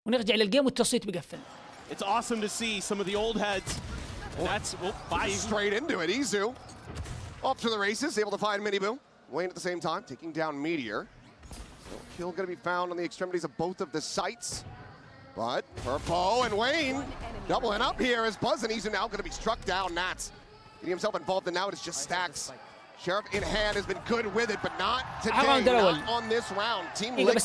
ونرجع للجيم والتصويت بيقفل. It's awesome to see some of the old heads. That's straight into it. Izu off to the races, able to find Miniboo. Wayne at the same time, taking down Meteor. So kill going to be found on the extremities of both of the sites. But Purpo and Wayne doubling up here as Buzz and Izu now going to be struck down. Nats getting himself involved, and now it's just Stacks. Sheriff in hand has been good with it, but not today, not on this round. Team Liquid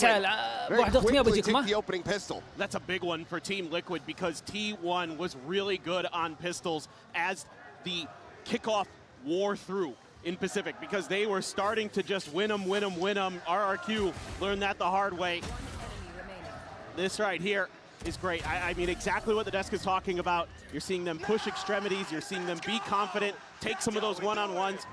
very quickly take the opening pistol. That's a big one for Team Liquid because T1 was really good on pistols as the kickoff wore through in Pacific because they were starting to just win them. RRQ learned that the hard way. This right here is great. I mean, exactly what the desk is talking about. You're seeing them push extremities. You're seeing them be confident, take some of those one-on-ones.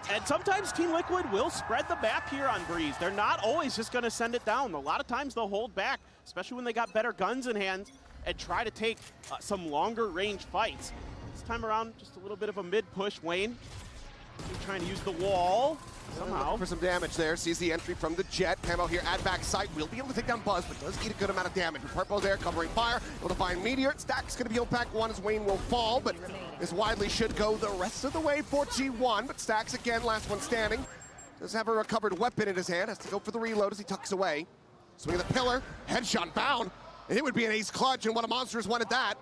And sometimes Team Liquid will spread the map here on Breeze. They're not always just going to send it down. A lot of times they'll hold back, especially when they got better guns in hand, and try to take some longer range fights. This time around, just a little bit of a mid-push. Wayne trying to use the wall somehow. For some damage there. Sees the entry from the Jet. Camo here at back sight. Will be able to take down Buzz, but does eat a good amount of damage. Purpo there covering fire. Able to find Meteor. Stack's going to be able to pack one as Wayne will fall, but this widely should go the rest of the way for G1. But Stacks again, last one standing. Does have a recovered weapon in his hand. Has to go for the reload as he tucks away. Swing of the pillar. Headshot bound. And it would be an ace clutch, and one of Monsters wanted that.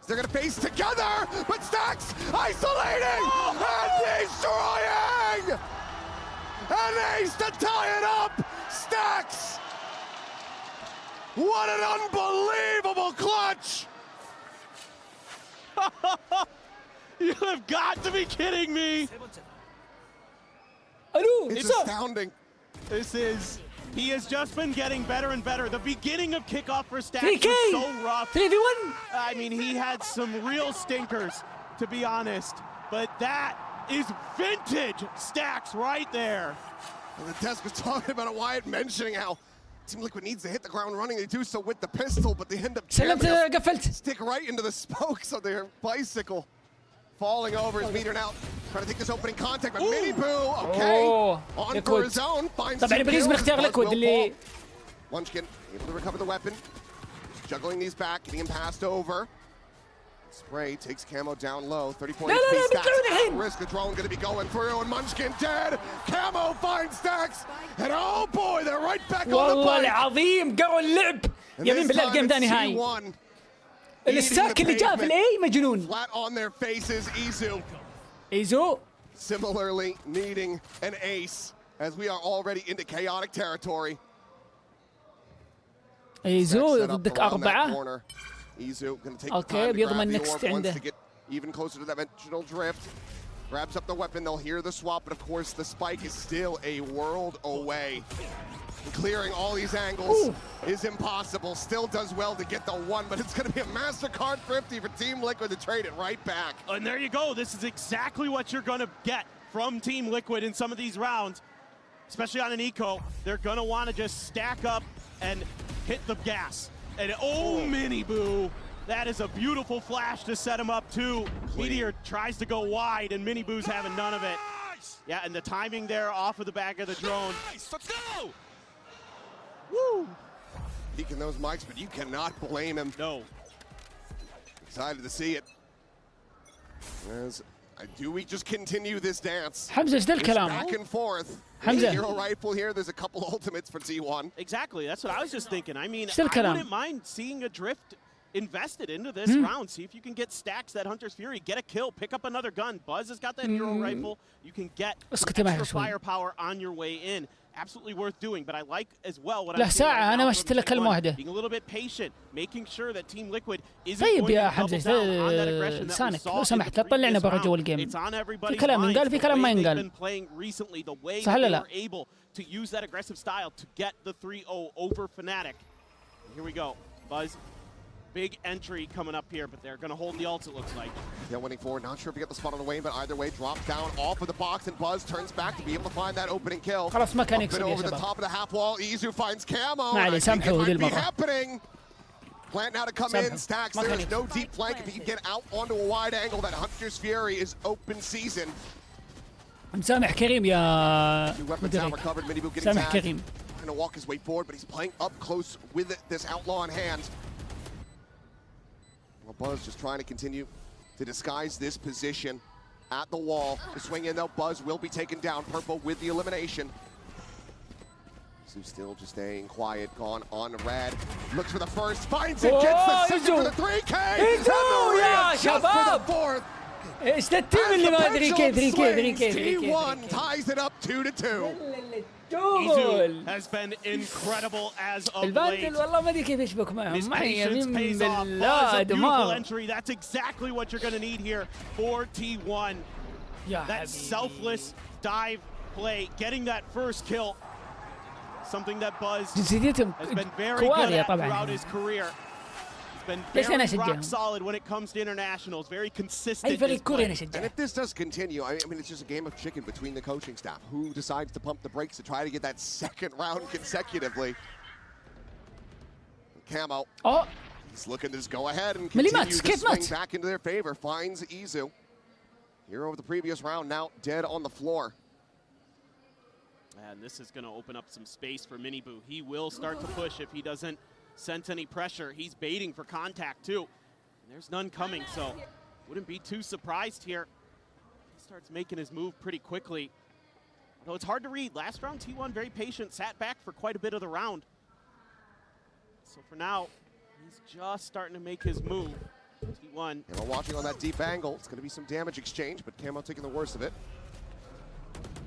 They're going to face together, but Stacks isolating and destroying! An ace to tie it up! Stacks! What an unbelievable clutch! You have got to be kidding me! It's astounding. This is... He has just been getting better and better. The beginning of kickoff for Stacks was so rough. 3v1. I mean, he had some real stinkers, to be honest. But that is vintage Stacks right there. And the desk was talking about it, Wyatt mentioning how Team Liquid needs to hit the ground running. They do so with the pistol, but they end up stick right into the spokes of their bicycle. Falling over his Meteor now. Trying to take this opening contact, but Miniboo, okay. On for his own, finds طبعا بريز باختيار ليكويد اللي Munchkin able to recover the weapon. Juggling these back, getting him passed over. Spray takes Camo down low. 34 HP Stacks. Risk the drone going to be going through, and Munchkin dead. Camo finds Stacks, and oh boy, they're right back on the والله العظيم قروا اللعب. يمين بالله الجيم ثاني هاي. الساك اللي جاء في الاي مجنون. Flat on their faces, Izu. Similarly needing an ace as we are already into chaotic territory. Izu ضدك 4. Izu going to take okay, بيضمن next عنده. to get even closer to that dimensional drift. Grabs up the weapon, they'll hear the swap, but of course the spike is still a world away. Clearing all these angles is impossible. Still does well to get the one, but it's going to be a MasterCard thrifty for Team Liquid to trade it right back. And there you go. This is exactly what you're going to get from Team Liquid in some of these rounds, especially on an eco. They're going to want to just stack up and hit the gas. And Miniboo, that is a beautiful flash to set him up too. Meteor tries to go wide, and Miniboo's having none of it. Yeah, and the timing there off of the back of the drone. Let's go! Woo! Peeking those mics, but you cannot blame him. No. Excited to see it. As do we just continue this dance? حمزة ايش ذا الكلام؟ Back and forth. حمزة. Hero rifle here. There's a couple ultimates for T1. Exactly. That's what I was just thinking. I mean, ايش ذا I الكلام؟ wouldn't mind seeing a drift invested into this round. See if you can get Stacks that Hunter's Fury, get a kill, pick up another gun. Buzz has got that hero rifle. You can get extra firepower on your way in. Absolutely worth doing, but I like as well what I'm seeing right now from T1, being a little bit patient, making sure that Team Liquid isn't طيب going يا to double حمزة down on that aggression that we سانك saw لو in سمحت the لا تطلعنا برا جو previous round. الجيم. It's on في everybody's كلام minds, ينقال في the كلام ما way they've ينقال. been playing recently, the way صح that ولا they لا؟ were able to use that aggressive style to get the 3-0 over Fnatic. Here we go. Buzz, big entry coming up here, but they're going to hold the ult, it looks like. Yeah, winning forward. Not sure if he got the spot on the way, but either way, drops down off of the box, and Buzz turns back to be able to find that opening kill. خلاص ما كان يكسب يا over the شباب. top of the half wall. Izu finds Camo. ما عليه سامحوا ذي المرة. Happening. Plant now to come in. Stacks. There's no deep flank. If he can get out onto a wide angle, that Hunter's Fury is open season. مسامح كريم يا مدرك. سامح كريم. Trying to walk his way forward, but he's playing up close with this outlaw in hand. Well, Buzz just trying to continue to disguise this position at the wall. The swing in though, Buzz will be taken down. Purple with the elimination. So still just staying quiet, gone on red. Looks for the first, finds it, gets the second for the 3K! يا شباب! ايش التيم اللي ما ادري كيف T1 ties it up 2-2. Izu has been incredible as of late. والله ما ادري كيف يشبك معهم. His patience pays off. Buzz, a beautiful entry. That's exactly what you're going to need here for T1. That selfless dive play, getting that first kill. Something that Buzz has been very good at throughout his career. Been very rock solid when it comes to internationals, very consistent. And if this does continue, I mean, it's just a game of chicken between the coaching staff. Who decides to pump the brakes to try to get that second round consecutively? Camo, he's looking to just go ahead and continue to swing back into their favor. Finds Izu. Hero of the previous round, now dead on the floor. And this is going to open up some space for Miniboo. He will start to push if he doesn't sense any pressure. He's baiting for contact too. And there's none coming, so wouldn't be too surprised here. He starts making his move pretty quickly. Though it's hard to read. Last round, T1 very patient, sat back for quite a bit of the round. So for now, he's just starting to make his move. T1. And we're watching on that deep angle. It's going to be some damage exchange, but Camo taking the worst of it.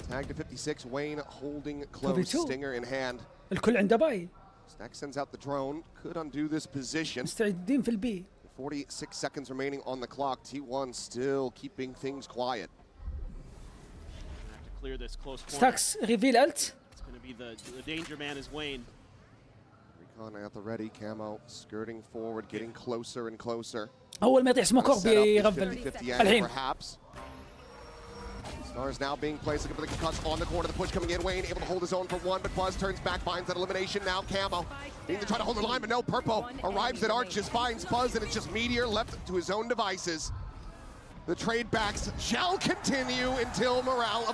Tag to 56, Wayne holding close, stinger in hand. الكل عنده باي. Stack sends out the drone, could undo this position. مستعدين في البي. 46 seconds remaining on the clock. T1 still keeping things quiet. Have to clear this close corner. Stacks reveal ult. It's going to be the danger man is Wayne. Recon at the ready, Camo skirting forward, getting closer and closer. أول ما يطيح سموكور بيغفل. 50 angle perhaps. Stars now being placed, looking for the cuts on the corner, the push coming in, Wayne able to hold his own for one, but Buzz turns back, finds that elimination, now Camo. Needing to try to hold the line, but no, Purple arrives at Arches, finds Buzz, and it's just Meteor left to his own devices. The trade backs shall continue until morale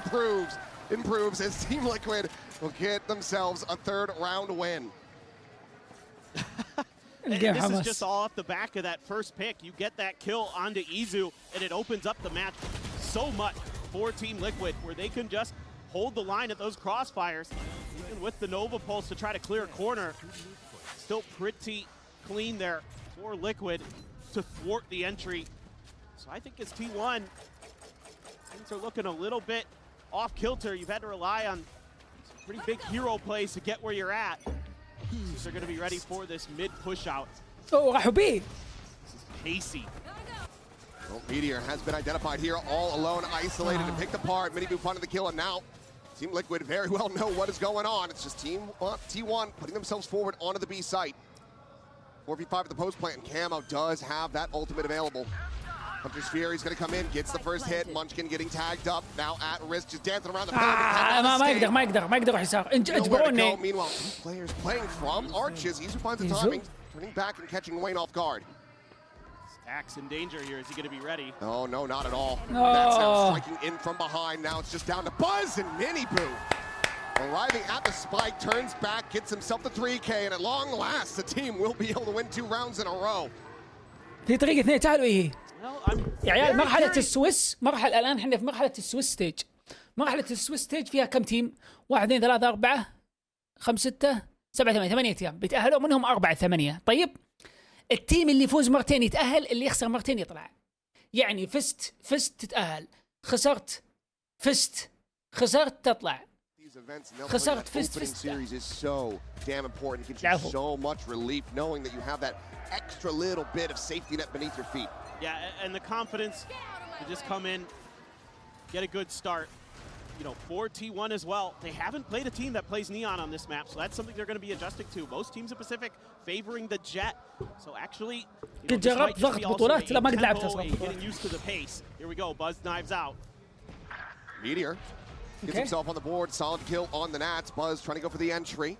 improves as Team Liquid will get themselves a third round win. And this is just all off the back of that first pick. You get that kill onto Izu, and it opens up the match so much for Team Liquid, where they can just hold the line at those crossfires, even with the Nova Pulse to try to clear a corner. Still pretty clean there for Liquid to thwart the entry. So I think as T1, things are looking a little bit off kilter. You've had to rely on some pretty big hero plays to get where you're at. So they're going to be ready for this mid push out. راحوا بيه. This is Casey. Well, Meteor has been identified here, all alone, isolated and picked apart. Miniboo finding the kill, and now Team Liquid very well know what is going on. It's just T1 putting themselves forward onto the B site. 4v5 at the post plant, and Camo does have that ultimate available. Hunter's Fury's going to come in, gets the first hit. Munchkin getting tagged up, now at risk, just dancing around the field. ما يقدر يسار. اجبروني. Meanwhile, two players playing from Arches. Izu finds the timing, turning back and catching Wayne off guard. Stack's in danger here. Is he going to be ready? Oh, no, not at all. That's now striking in from behind. Now it's just down to Buzz and Miniboo. Arriving at the spike, turns back, gets himself the 3K, and at long last, the team will be able to win 2 rounds in a row. في طريقة اثنين تعالوا هي. يا عيال مرحلة السويس، الآن احنا في مرحلة السويس ستيج. مرحلة السويس ستيج فيها كم تيم؟ 1 2 3 4 5 6 7 8 8 تيم بيتأهلوا، منهم 4 8. طيب التيم اللي يفوز مرتين يتأهل، اللي يخسر مرتين يطلع. يعني فزت تتأهل، خسرت فزت تطلع. خسرت فزت. Series is so damn important. It gives you so much relief knowing that you have that extra little bit of safety net beneath your feet. Yeah, and the confidence to just come in, get a good start. You know, for T1 as well, they haven't played a team that plays Neon on this map, so that's something they're going to be adjusting to. Most teams in Pacific favoring the Jet, so actually, you know, this might just be also getting used to the pace. Here we go, Buzz knives out. Meteor gets himself on the board, solid kill on the Nats. Buzz trying to go for the entry.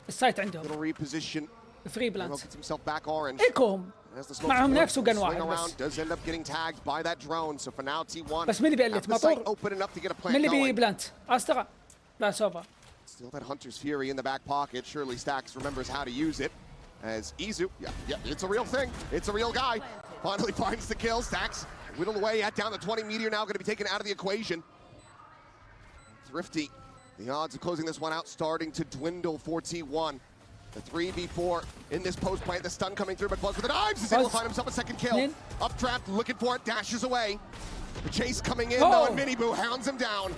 السايت عندهم. Little reposition. فري بلانت. Gets himself back orange. إيكم. معهم نفس وقن واحد بس. Does end up getting tagged by that drone, so for now T1. بس مين اللي بيقلت مطور؟ open enough to get a plant مين اللي going. بيبلانت؟ أستغى. لا سوفا. Still that Hunter's Fury in the back pocket. Surely Stacks remembers how to use it. as Izu, yeah, it's a real thing. It's a real guy. Finally finds the kill. Stacks whittled away at down to 20. Meteor now going to be taken out of the equation. Thrifty, the odds of closing this one out starting to dwindle for T1. The 3v4 in this post plant. The stun coming through, but Buzz with the knives is able to find himself a second kill. Updraft looking for it, dashes away. The chase coming in, though, and Miniboo hounds him down.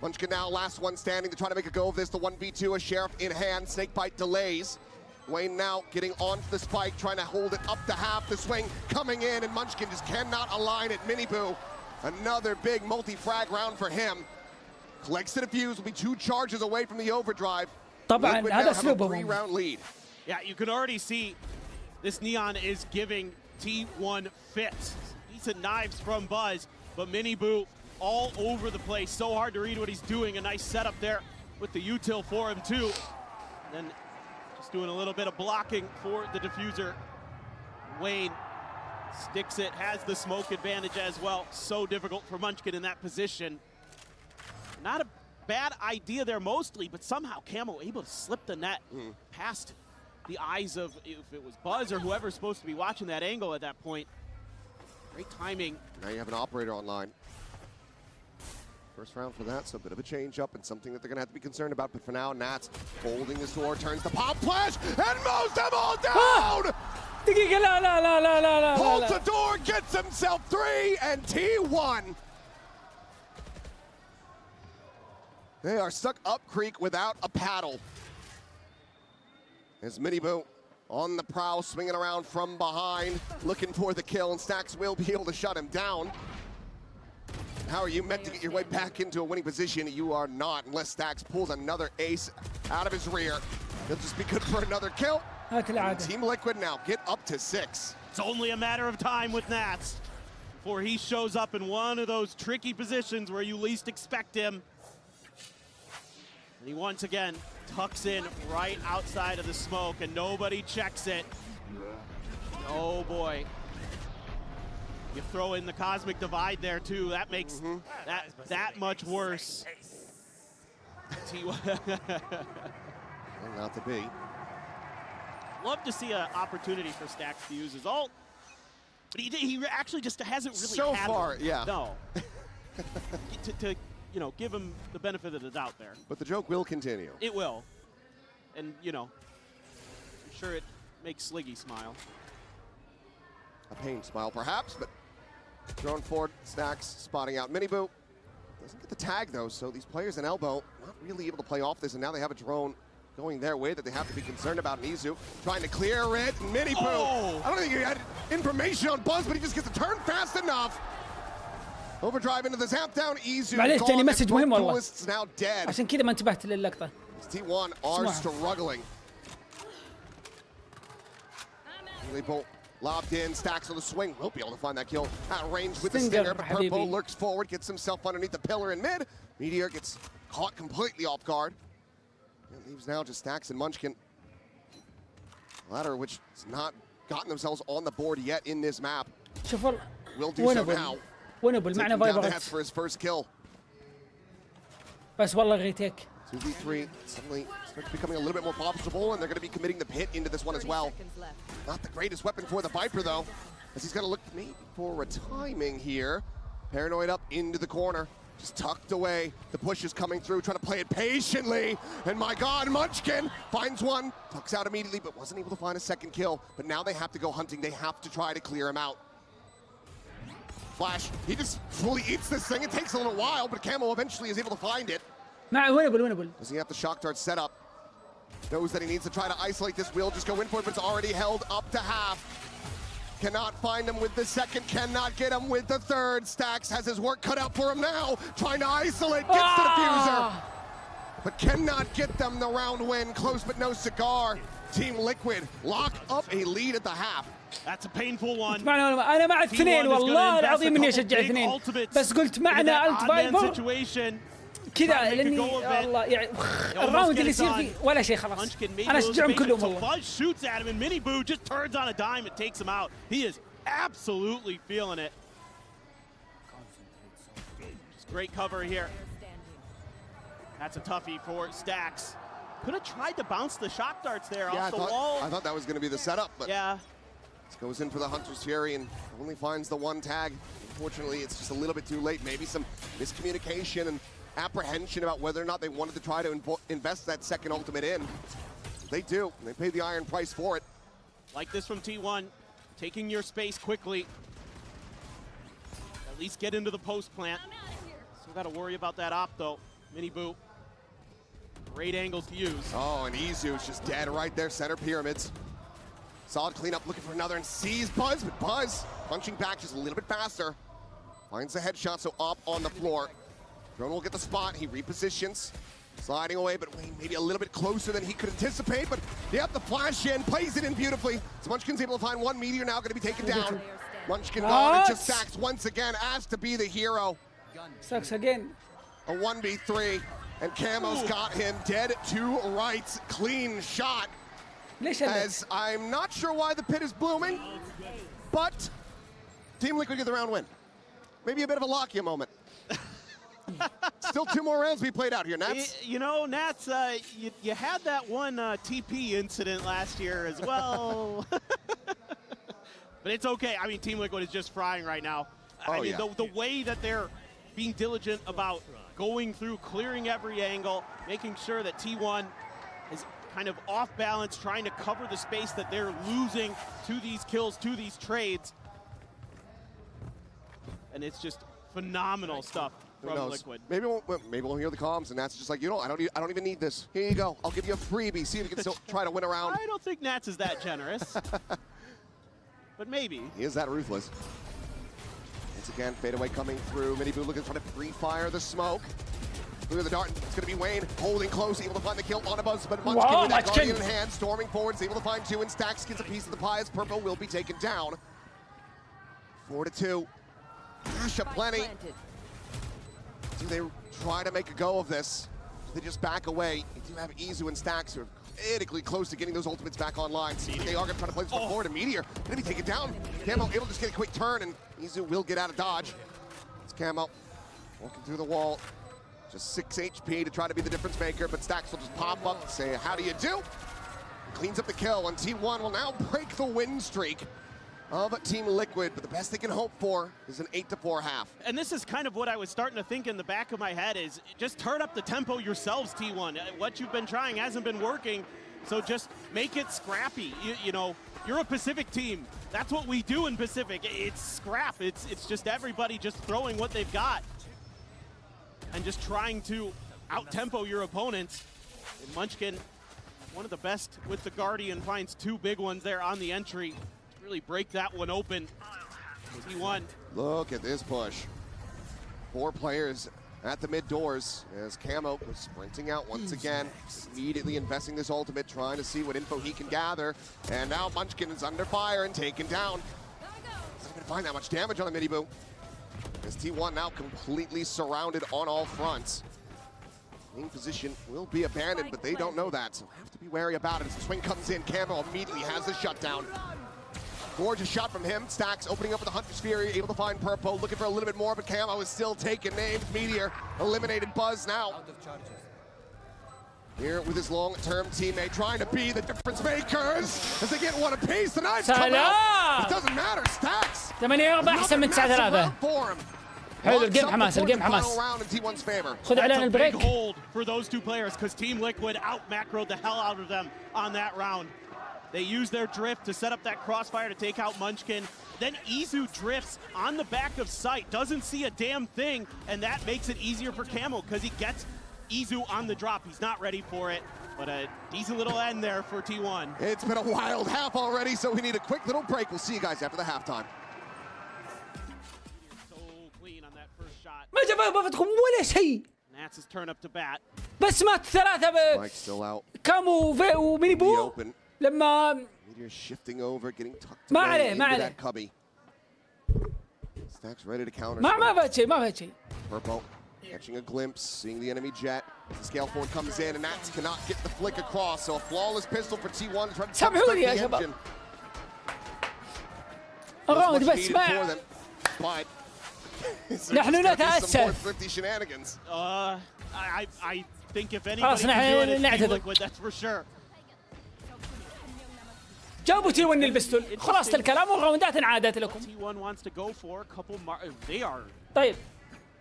Munchkin now last one standing to try to make a go of this. The 1v2, a Sheriff in hand. Snakebite delays. Wayne now getting onto the spike, trying to hold it up to half. The swing coming in, and Munchkin just cannot align it. Miniboo, another big multi-frag round for him. Collects the defuse, will be 2 charges away from the overdrive. طبعا هذا اسلوبهم. 3-round lead. Yeah, you can already see this Neon is giving T1 fits. Decent knives from Buzz, but Miniboo all over the place. So hard to read what he's doing. A nice setup there with the util for him too. Then just doing a little bit of blocking for the diffuser. Wayne sticks it, has the smoke advantage as well. So difficult for Munchkin in that position. Not a bad idea there mostly, but somehow Camo able to slip the net past the eyes of, if it was Buzz or whoever's supposed to be watching that angle at that point. Great timing. Now you have an operator online. First round for that, so a bit of a change up and something that they're gonna have to be concerned about. But for now, Nats holding this door, turns the pop flash, and mows them all down! دقيقة لا Holds the door, gets himself 3, and T1. They are stuck up creek without a paddle. As Miniboo on the prowl, swinging around from behind, looking for the kill, and Stacks will be able to shut him down. How are you meant to get your way back into a winning position? You are not, unless Stacks pulls another ace out of his rear. He'll just be good for another kill. Team Liquid now get up to 6. It's only a matter of time with Nats before he shows up in one of those tricky positions where you least expect him. And he once again tucks in right outside of the smoke, and nobody checks it. Oh boy. You throw in the cosmic divide there too. That makes that much worse. Not to be. Love to see an opportunity for Stacks to use his ult, but he actually just hasn't really so had far, one. yeah. No. to you know, give him the benefit of the doubt there. But the joke will continue. It will. And, you know, I'm sure it makes Sliggy smile. A pain smile, perhaps, but thrown forward, Stacks spotting out Miniboo. Doesn't get the tag, though, so these players in Elbow not really able to play off this, and now they have a drone going their way that they have to be concerned about. Nizu trying to clear it, Miniboo. Oh. I don't think he had information on Buzz, but he just gets the turn fast enough. Overdrive into the zap down, Izu. معليش جاني مسج مهم والله. Now dead. عشان كذا ما انتبهت للقطة. T1 are struggling. They both lobbed in, Stacks on the swing. Will be able to find that kill at range with the stinger, but Purple lurks forward, gets himself underneath the pillar in mid. Meteor gets caught completely off guard. And leaves now just Stacks and Munchkin. Latter, which has not gotten themselves on the board yet in this map. Will do so now. ونبل معنا فايبرات. For his first kill. بس والله غيتك. 2v3 suddenly starts becoming a little bit more profitable, and they're going to be committing the pit into this one as well. Not the greatest weapon for the Viper, though, as he's going to look maybe for a timing here. Paranoid up into the corner, just tucked away. The push is coming through, trying to play it patiently. And my God, Munchkin finds one, tucks out immediately, but wasn't able to find a second kill. But now they have to go hunting. They have to try to clear him out. Flash, he just fully eats this thing. It takes a little while, but Camo eventually is able to find it. Does he have the shock dart set up? Knows that he needs to try to isolate this. Will just go in for it, but it's already held up to half. Cannot find him with the second, cannot get him with the third. Stacks has his work cut out for him now. Trying to isolate, gets the diffuser. But cannot get them the round win. Close but no cigar. Team Liquid lock up a lead at the half. That's a painful one. أنا مع الاثنين والله العظيم إني أشجع اثنين. بس قلت معنا ألت فايبر. كذا لاني والله يعني الراوند اللي يصير فيه ولا شيء خلاص انا اشجعهم كلهم والله. Buzz shoots at him and Miniboo just turns on a dime and takes him out. He is absolutely feeling it. Just great cover here. That's a toughie for Stacks. Could have tried to bounce the shock darts there Yeah, off the wall. I thought that was going to be the setup, but Yeah. goes in for the Hunter's Fury and only finds the one tag. Unfortunately, it's just a little bit too late. Maybe some miscommunication and apprehension about whether or not they wanted to try to invest that second ultimate in. They do. They paid the iron price for it. Like this from T1, taking your space quickly. At least get into the post plant. Still got to worry about that op though. Mini boot. Great angles to use. Oh, and Izu's just dead right there, center pyramids. Solid cleanup, looking for another and sees Buzz, but Buzz punching back just a little bit faster. Finds the headshot, so up on the floor. Drone will get the spot, he repositions. Sliding away, but Wayne maybe a little bit closer than he could anticipate, but yep, the flash in, plays it in beautifully. So Munchkin's able to find one meteor now, gonna be taken down. Munchkin gone and just Stacks once again, asked to be the hero. Stacks again. A 1v3, and Camo's got him dead to rights. Clean shot. As I'm not sure why the pit is blooming, but Team Liquid get the round win. Maybe a bit of a Lakia moment. Still 2 more rounds to be played out here, Nats. You know, Nats, you had that one TP incident last year as well. But it's okay. I mean, Team Liquid is just frying right now. I mean, the way that they're being diligent about going through, clearing every angle, making sure that T1 is kind of off balance, trying to cover the space that they're losing to these kills, to these trades. And it's just phenomenal stuff from Liquid. Maybe we'll hear the comms, and Nats just like, you know, I don't even need this. Here you go. I'll give you a freebie. See if you can still try to win a round. I don't think Nats is that generous. But maybe. He is that ruthless. Once again, fadeaway coming through. Mini Boo looking to try to pre-fire the smoke. Look at the dart. It's going to be Wayne holding close, able to find the kill on a Buzz, but Munchkin with that Guardian in hand, storming forward, is able to find 2 and Stacks gets a piece of the pie as Purple will be taken down. 4-2. Asha plenty. Do they try to make a go of this? Do they just back away? You do have Izu and Stacks who are critically close to getting those ultimates back online. So they are going to try to play this one forward. And Meteor going to be taken down. Camo able to just get a quick turn, and Izu will get out of dodge. It's Camo walking through the wall. Just 6 HP to try to be the difference maker, but Stacks will just pop up and say, how do you do? Cleans up the kill, and T1 will now break the win streak of Team Liquid, but the best they can hope for is an 8-4 half. And this is kind of what I was starting to think in the back of my head is just turn up the tempo yourselves, T1. What you've been trying hasn't been working, so just make it scrappy. You know, you're a Pacific team. That's what we do in Pacific. It's scrap. It's just everybody just throwing what they've got and just trying to out-tempo your opponents. And Munchkin, one of the best with the Guardian, finds 2 big ones there on the entry. Really break that one open. T1. Look at this push. 4 players at the mid doors as Camo was sprinting out once again, immediately investing this ultimate, trying to see what info he can gather. And now Munchkin is under fire and taken down. He's not going to find that much damage on the mini boom. As T1 now completely surrounded on all fronts. Main position will be abandoned, but they don't know that, so have to be wary about it. As the swing comes in, Camo immediately has the shutdown. Gorgeous shot from him. Stacks opening up with the Hunter's Fury, able to find Purple, looking for a little bit more, but Camo is still taking names. Meteor eliminated Buzz now. Here with his long-term teammate, trying to be the difference makers as they get one apiece. The knives come out. It doesn't matter. Stacks. 8-4 احسن من 9-3. حلو الجيم حماس الجيم حماس. خذ اعلان البريك. Hold for those 2 players because Team Liquid out-macroed the hell out of them on that round. They use their drift to set up that crossfire to take out Munchkin. Then Izu drifts on the back of sight, doesn't see a damn thing, and that makes it easier for Camo because he gets Izu on the drop. He's not ready for it, but a decent little end there for T1. It's been a wild half already, so we need a quick little break. We'll see you guys after the halftime. So clean on that first shot. ما جابتكم ولا شيء. Nats his turn up to bat. بس ما 3 Mike's still out. كامو وميني بو لما Meteor shifting over, getting tucked ما away عليه into ما عليه. that cubby. Stacks ready to counter. ما فات شيء ما فات شيء. Purple catching a glimpse, seeing the enemy jet. The scale forward comes in, and Nats cannot get the flick across. So a flawless pistol for T1 to try to سامحوني يا شباب. الراوند بس ما. نحن نتأسف. Thrifty shenanigans. I think if anybody خلاص can do it, it's Team نعتذر. Liquid, that's for sure. جابوا تي 1 البستول. خلاص الكلام والراوندات انعادت لكم. T1 wants to go for a couple. They are. طيب.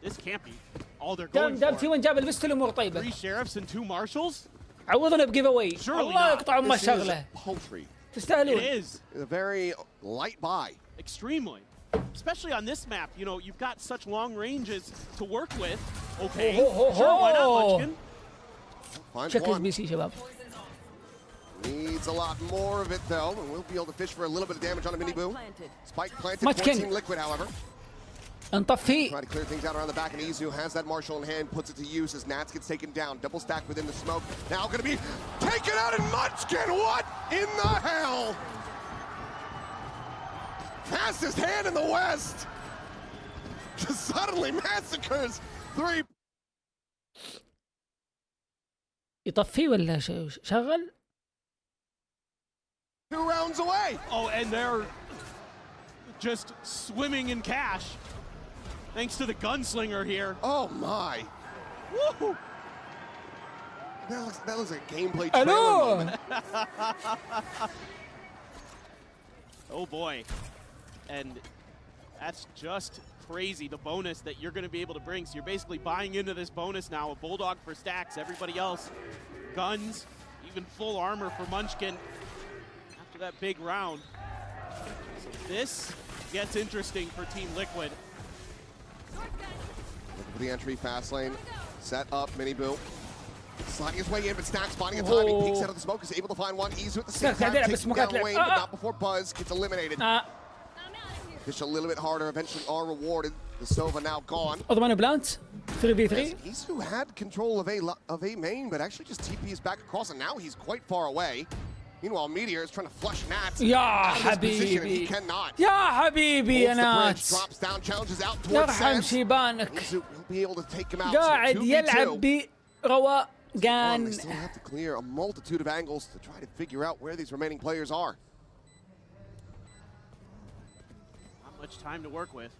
This can't be all they're going دام for. تي 1 جاب البستول امور طيبه. 3 sheriffs and 2 marshals. عوضنا بجيف اواي. الله يقطع ام الشغله. تستاهلون. It is a very light buy. Extremely. Especially on this map, you know, you've got such long ranges to work with. Okay, sure, why not, Munchkin? شكل بي سي شباب. Needs a lot more of it though, and we'll be able to fish for a little bit of damage on a mini boo. Spike planted for Team Liquid, however. نطفي. Trying to clear things out around the back, and Izu has that Marshall in hand, puts it to use as Nats gets taken down. Double stack within the smoke. Now going to be taken out, and Munchkin, what in the hell? Fastest hand in the West. Just suddenly massacres 3. يطفي ولا شغل؟ 2 rounds away. Oh, and they're just swimming in cash. Thanks to the gunslinger here. Oh my. Woo! That looks like a gameplay Hello. trailer moment. Oh boy. And that's just crazy, the bonus that you're going to be able to bring. So you're basically buying into this bonus now. A Bulldog for stacks, everybody else. Guns, even full armor for Munchkin after that big round. So this gets interesting for Team Liquid. Look for the entry, fast lane, set up, mini boo. Sliding his way in, but Stack spotting a time. He peeks out of the smoke, is able to find one. Izu at the same time, takes him down Wayne, but not before Buzz gets eliminated. Fish a little bit harder, eventually are rewarded. The Sova now gone. اضمن بلانت 3v3. Izu had control of A main, but actually just TPs back across, and now he's quite far away. Meanwhile, Meteor is trying to flush Nats يا out of his position, and he حبيبي. cannot. يا حبيبي يا Holds the bridge, ناس. drops down, challenges out towards يرحم Sands. شيبانك. Izu will be able to take him out. قاعد So 2v2. يلعب Well, they بروقان. still have to clear a multitude of angles to try to figure out where these remaining players are. Not much time to work with.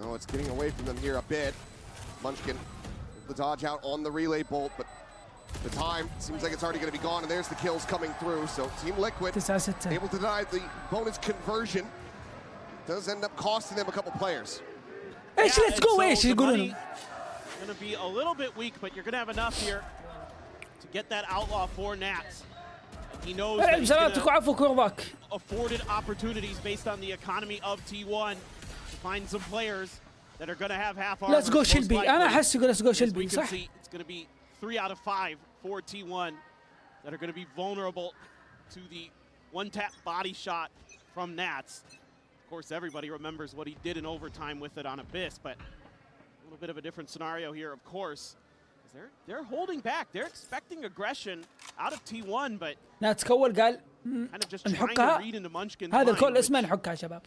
No, it's getting away from them here a bit. Munchkin, the dodge out on the relay bolt, but the time seems like it's already going to be gone, and there's the kills coming through. So Team Liquid 9-6. able to deny the bonus conversion. Does end up costing them a couple players. ايش ليتس جو ايش يقولون؟ Going to be a little bit weak, but you're going to have enough here to get that outlaw for Nats. And he knows that العب he's سلامتك gonna وعفوك ورضاك. afforded opportunities based on the economy of T1 to find some players that are going to have half armor. Let's go most Shelby. likely. انا احس يقول let's go As we Shelby can صح؟ see, it's going to be 3 out of 5 for T1 that are going to be vulnerable to the one-tap body shot from Nats. Of course, everybody remembers what he did in overtime with it on Abyss, but a little bit of a different scenario here, of course. They're holding back. They're expecting aggression out of T1, but ناتس كول قال kind of just trying to نحكها. read into Munchkin's هذا mind, الكول اسمه which نحكها شباب.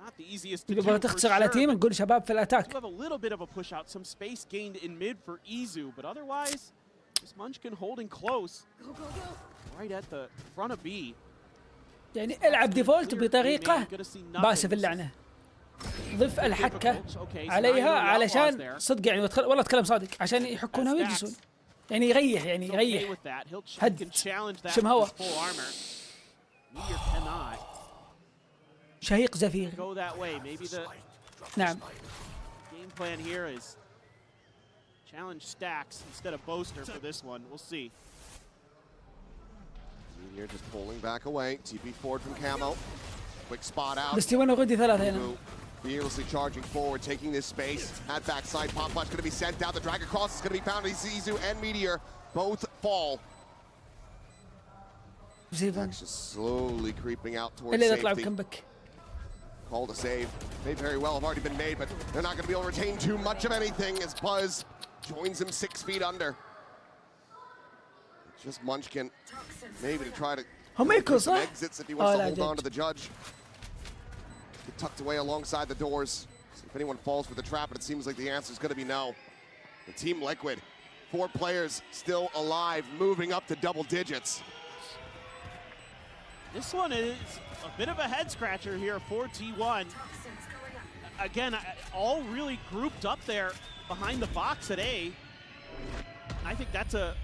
not the easiest to do تبغى for تخسر على sure, تيم but نقول شباب في you الاتاك. have a little bit of a push out, some space gained in mid for Izu, but otherwise, just Munchkin holding close right at the front of B. يعني العب ديفولت بطريقه باسف اللعنه. ضف الحكه عليها علشان صدق يعني والله اتكلم صادق عشان يحكونها ويجلسون. يعني يريح يعني يريح. هد شم هوا. شهيق زفير. نعم. Game plan here is challenge stacks instead of Boaster for this one. We'll see. Meteor just pulling back away. TP forward from Camo. Quick spot out. بس تيوانا غدي ثلاثة هنا. Fearlessly charging forward, taking this space. At backside, Pop Flash going to be sent out. The drag across is going to be found. Izu and Meteor both fall. Just slowly creeping out towards safety. Call to save. May very well have already been made, but they're not going to be able to retain too much of anything as Buzz joins him 6 feet under. Just Munchkin, maybe to try to do some exits if he wants to hold on to the judge. Get tucked away alongside the doors. See if anyone falls for the trap, but it seems like the answer is going to be no. The Team Liquid, 4 players still alive, moving up to double digits. This one is a bit of a head scratcher here for T1. Again, all really grouped up there behind the box at A. I think that's not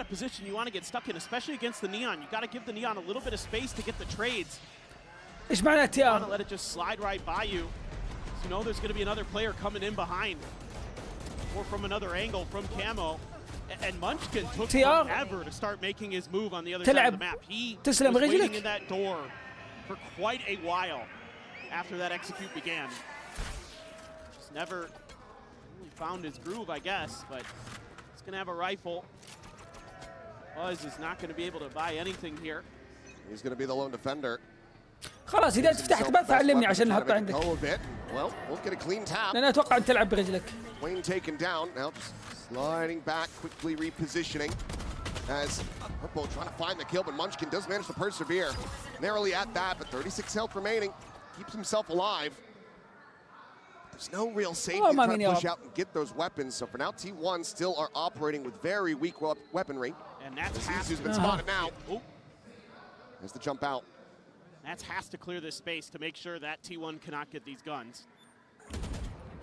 a position you want to get stuck in, especially against the Neon. You got to give the Neon a little bit of space to get the trades. ايش معنى تي You want ار؟ to let it just slide right by you. So you know there's going to be another player coming in behind, or from another angle from Camo. And Munchkin took forever to start making his move on the other side of the map. He was waiting in that door for quite a while after that execute began. Just never really found his groove, I guess, but he's going to have a rifle. Buzz is not going to be able to buy anything here. He's going to be the lone defender. خلاص اذا فتحت بث علمني عشان نحطه عندك. Well, we'll get a clean tap. لأن اتوقع انت تلعب برجلك. Wayne taken down, now just sliding back, quickly repositioning as Purple trying to find the kill, but Munchkin does manage to persevere. Narrowly at that, but 36 health remaining, keeps himself alive. There's no real safety trying to push out and get those weapons, so for now T1 still are operating with very weak weaponry. And that's Izu's been spotted now. There's the jump out. Nats has to clear this space to make sure that T1 cannot get these guns.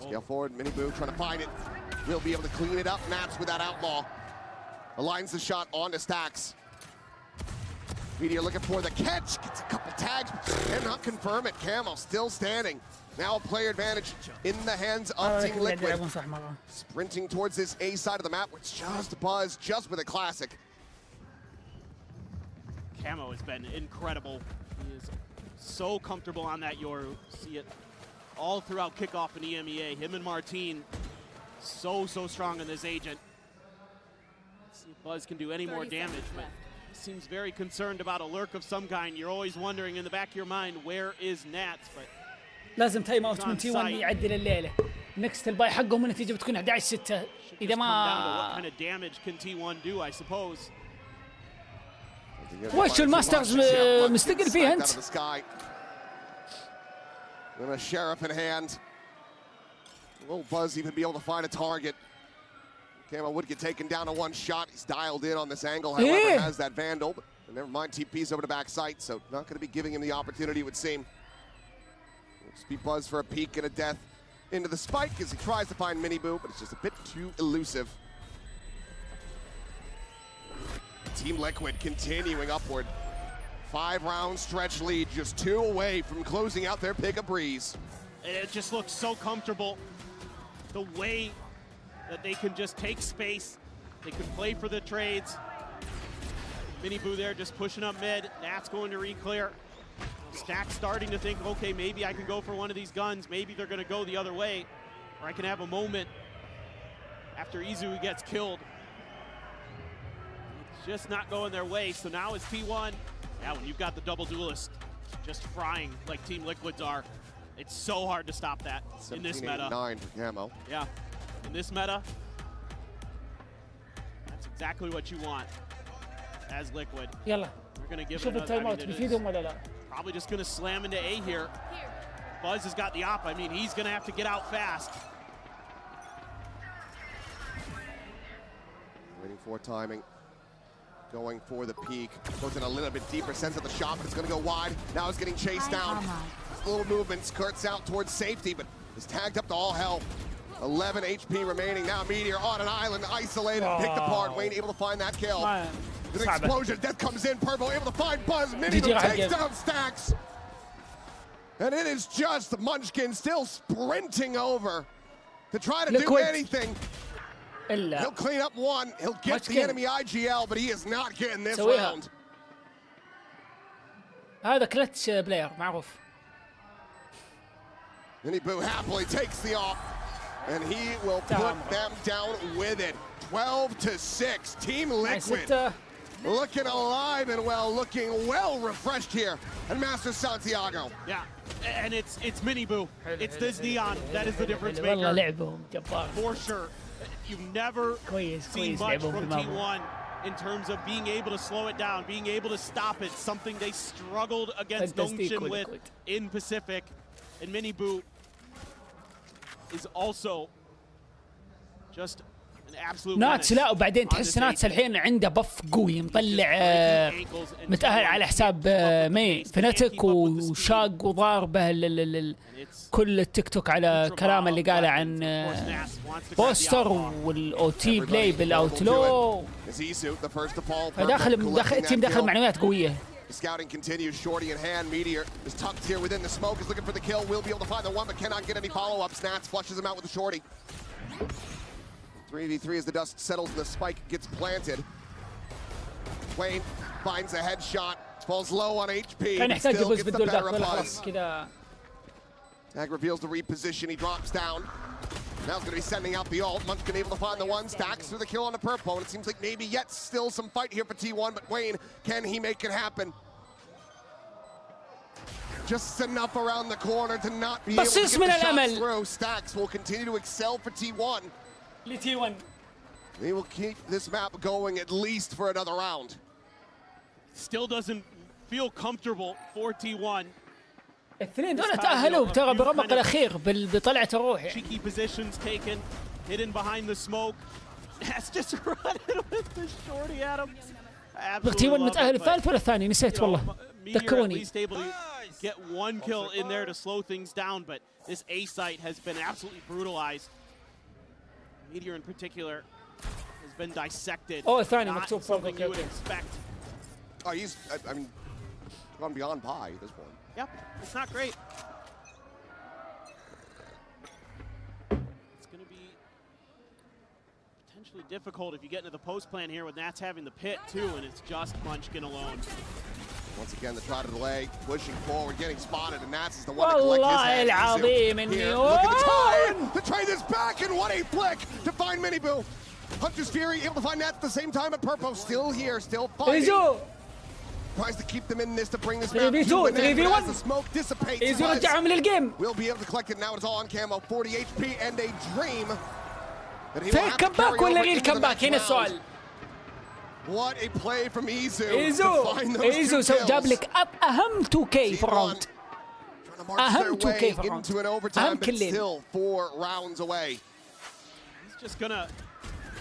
Scale forward, Miniboo trying to find it. Will be able to clean it up. Nats with that outlaw. Aligns the shot onto Stacks. Meteor looking for the catch. Gets a couple tags, cannot confirm it. Camo still standing. Now a player advantage in the hands of Team Liquid. Sprinting towards this A side of the map, which just Buzz, just with a classic. Camo has been incredible. He is so comfortable on that Yoru. See it all throughout kickoff in EMEA. Him and Martine, so strong in this agent. Let's see if Buzz can do any more damage, but he seems very concerned about a lurk of some kind. You're always wondering in the back of your mind, where is Nats? But لازم تايم اوت من تي 1 يعدل الليله. نكست الباي حقهم النتيجه بتكون 11-6 اذا ما. What kind of damage can T1 do, I suppose? وش الماسترز مستقل فيه انت؟ With a sheriff in hand. Will Buzz even be able to find a target? Camo would get taken down to one shot. He's dialed in on this angle, however, has that Vandal. But never mind, TP's over to back sight, so not going to be giving him the opportunity, it would seem. Just be Buzz for a peek and a death into the spike as he tries to find Miniboo, but it's just a bit too elusive. Team Liquid continuing upward. 5-round stretch lead, just 2 away from closing out their pick of breeze. It just looks so comfortable. The way that they can just take space, they can play for the trades. Miniboo there just pushing up mid. That's going to re-clear. Stack starting to think, okay, maybe I can go for one of these guns. Maybe they're going to go the other way, or I can have a moment after Izu gets killed. It's just not going their way. So now it's T1. Yeah, when you've got the double duelist just frying like Team Liquids are, it's so hard to stop that in this meta. 9 for Camo. Yeah, in this meta, that's exactly what you want as Liquid. يلا. We're going to give شوف التايم اوت بيفيدهم ولا لا؟ Probably just going to slam into A here. Buzz has got the op. I mean, he's going to have to get out fast. Waiting for timing. Going for the peak. Goes in a little bit deeper, sends at the shot, but it's going to go wide. Now it's getting chased down. Just little movement, skirts out towards safety, but is tagged up to all hell. 11 HP remaining. Now Meteor on an island, isolated, picked apart. Wayne able to find that kill. An explosion, death comes in. Purple able to find Buzz. Miniboo takes down Stacks. And it is just Munchkin still sprinting over to try to do anything. He'll clean up one. He'll get the enemy IGL, but he is not getting this round. هذا كلتش بلاير معروف. Miniboo happily takes the off, and he will put them down with it. 12-6. Team Liquid looking alive and well, looking well refreshed here at Masters Santiago. Yeah, and it's Miniboo. It's this Neon that is the difference maker. For sure. You've never seen much from T1 in terms of being able to slow it down, being able to stop it, something they struggled against Domination with in Pacific. And Miniboo is also just an ناتس لا، وبعدين تحس ناتس الحين عنده بف قوي مطلع متأهل على حساب مي فنتك وشاق وضاربه كل التيك توك على كلام اللي قاله عن بوستر والاو تي بلاي بالاوتلو. فداخل التيم داخل معنويات قويه. Scouting continues, shorty in hand. Meteor is tucked here within the smoke, is looking for the kill, will be able to find the one, but cannot get any follow-up. Snats flushes him out with the shorty. 3v3 as the dust settles and the spike gets planted. Wayne finds a headshot, falls low on HP, still gets the better of us. Tag reveals the reposition, he drops down. Now he's going to be sending out the ult. Munchkin able to find the one, stacks for the kill on the purple. And it seems like maybe yet still some fight here for T1, but Wayne, can he make it happen? Just enough around the corner to not be able to get the shots through. Stacks will continue to excel for T1. They will keep this map going at least for another round. Still doesn't feel comfortable for T1. الاثنين دول تأهلوا ترى برمق الأخير بطلعة الروح. Cheeky positions taken, hidden behind the smoke. That's just running with the shorty at him. T1 متأهل الثالث ولا الثاني؟ نسيت والله. ذكروني. Get one kill in there to slow things down, but this A site has been absolutely brutalized. Meteor in particular has been dissected. Oh, الثاني مكتوب فوق. Something you would expect. Oh, he's, I mean, gone beyond pie at this point. Yep, it's not great. It's going to be potentially difficult if you get into the post plan here with Nats having the pit too, and it's just Munchkin alone. Once again, the try to delay, pushing forward, getting spotted, and Nats is the one to collect his head. Here, look at the time to trade this back, and what a flick to find Miniboo. Hunter's Fury able to find Nats at the same time, at Purpo still here, still fighting. Tries to keep them in this to bring this map to an end, but as the smoke dissipates, we'll be able to collect it. Now it's all on camo, 40 HP and a dream that he will have to carry over into the next round. What a play from Izu to find those two kills. جاب لك أهم 2K في الراوند. أهم 2K في الراوند. Into an overtime, but still 4 rounds away. He's just gonna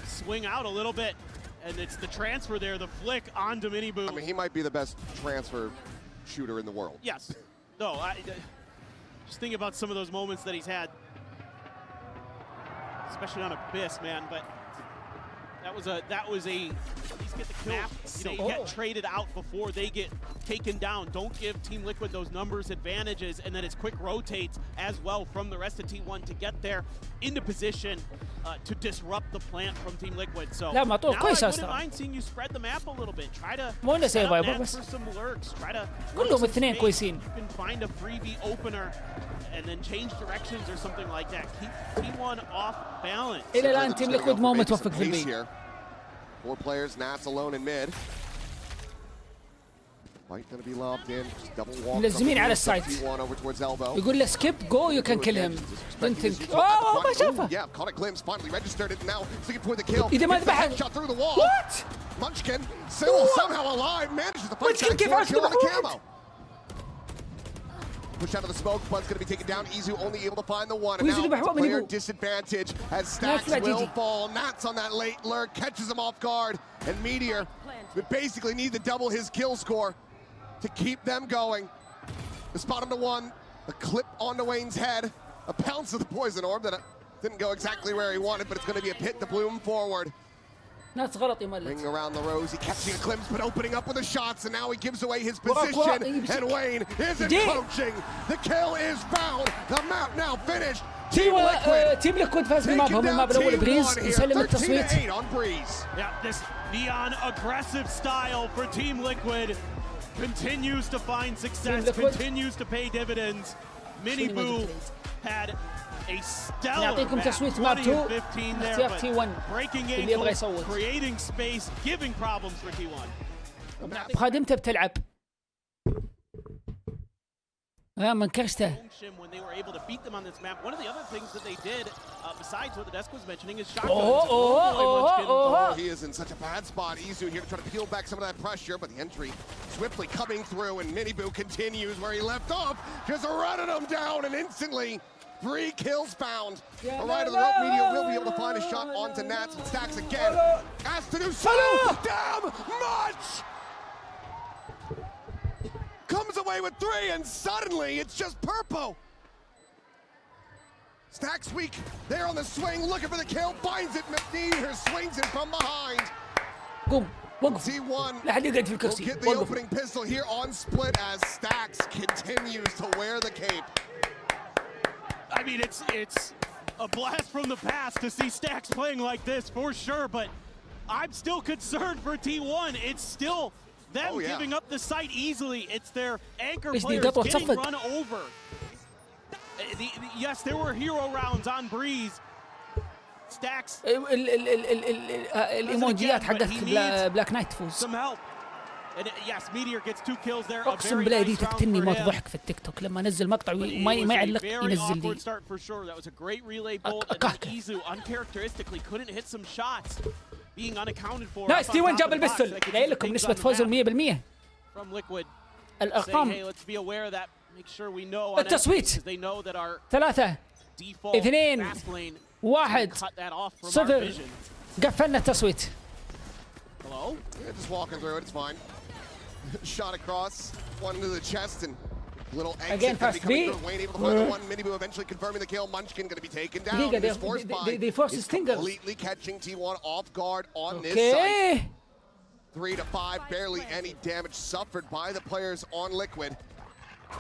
swing out a little bit. And it's the transfer there, the flick onto Miniboo. I mean, he might be the best transfer shooter in the world. Yes. No, just think about some of those moments that he's had, especially on Abyss, man. But that was a at least get the kill. You know, get traded out before they get taken down. Don't give Team Liquid those numbers advantages, and then it's quick rotates as well from the rest of T1 to get there into position to disrupt the plant from Team Liquid. So now I wouldn't mind seeing you spread the map a little bit. Try to set up Nats for some lurks. Try to كلهم اثنين كويسين. You can find a freebie opener and then change directions or something like that. Keep T1 off balance. إلى الآن Team Liquid ما متوفق في البي. 4 players, Nats alone in mid. Fight gonna be lobbed in, just double walk. ملزمين على السايت. يقول له skip, go, you can kill him. Don't think. Oh, ما شافه. Yeah, caught a glimpse, finally registered it, now looking for the kill. إذا ما ذبحه. Shot through the wall. What? Munchkin still somehow alive, manages to fight that kill on the camo. Push out of the smoke, Bud's going to be taken down. Izu only able to find the one. And now player disadvantage as Stacks will fall. Nats on that late lurk, catches him off guard. And Meteor would basically need to double his kill score to keep them going. The spot him to one, a clip onto Wayne's head, a pounce of the poison orb that didn't go exactly where he wanted, but it's going to be a pit to bloom forward. ناس غلط يملت. Ring around the rosy, catching a glimpse, but opening up with the shots, and now he gives away his position, and Wayne isn't coaching. The kill is found. The map now finished. Team Liquid فاز بالماب هم الماب الأول بريز يسلم التصويت. Yeah, this neon aggressive style for Team Liquid continues to find success, continues to pay dividends. Miniboo had a stellar نعطيكم تصويت ماب 2 there, but breaking ankles, creating space, giving problems for T1. بخادمته بتلعب. من كرشته. When they were able to beat them on this map, one of the other things that they did, besides what the desk was mentioning, is shotguns. He is in such a bad spot. Izu here to try to peel back some of that pressure, but the entry swiftly coming through, and Miniboo continues where he left off, just running them down, and instantly 3 kills found. Right of the rope, Meteor will be able to find a shot onto Nats and Stacks again. Has to do so damn much! Comes away with 3 and suddenly it's just Purpo. Stacks weak, there on the swing, looking for the kill, finds it, Meteor swings it from behind. قوم وقف T1 لا حد يقعد في will الكرسي get the وقف. opening pistol here on split as Stacks continues to wear the cape. I mean, it's a blast from the past to see Stacks playing like this for sure, but I'm still concerned for T1. It's still them giving up the site easily. It's their anchor players getting run over. Yes, there were hero rounds on Breeze. Stacks الايموجيات حقت بلاك نايت تفوز. some help. And yes, Meteor gets 2 kills there. اقسم بالله دي تقتلني موت ضحك في التيك توك لما انزل مقطع وما يعلق ينزل لي. Start for sure. That was a great relay bolt, and Izu uncharacteristically couldn't hit some shots, being unaccounted for. نايس T1 جاب البستول. قايل لكم نسبة فوزهم 100%. From Liquid. الارقام. Hey, let's be aware of that. Make sure we know. التصويت. They know that our 3 2 1 0 قفلنا التصويت. Hello? Yeah, just walking through it, it's fine. Shot across, one into the chest, and little exit. Again, gonna be fast coming B. through. Wayne able to find the one. Miniboo eventually confirming the kill. Munchkin gonna be taken down. This force buy they force is stingers. completely catching T1 off guard on this side. 3 to 5, barely any damage suffered by the players on Liquid.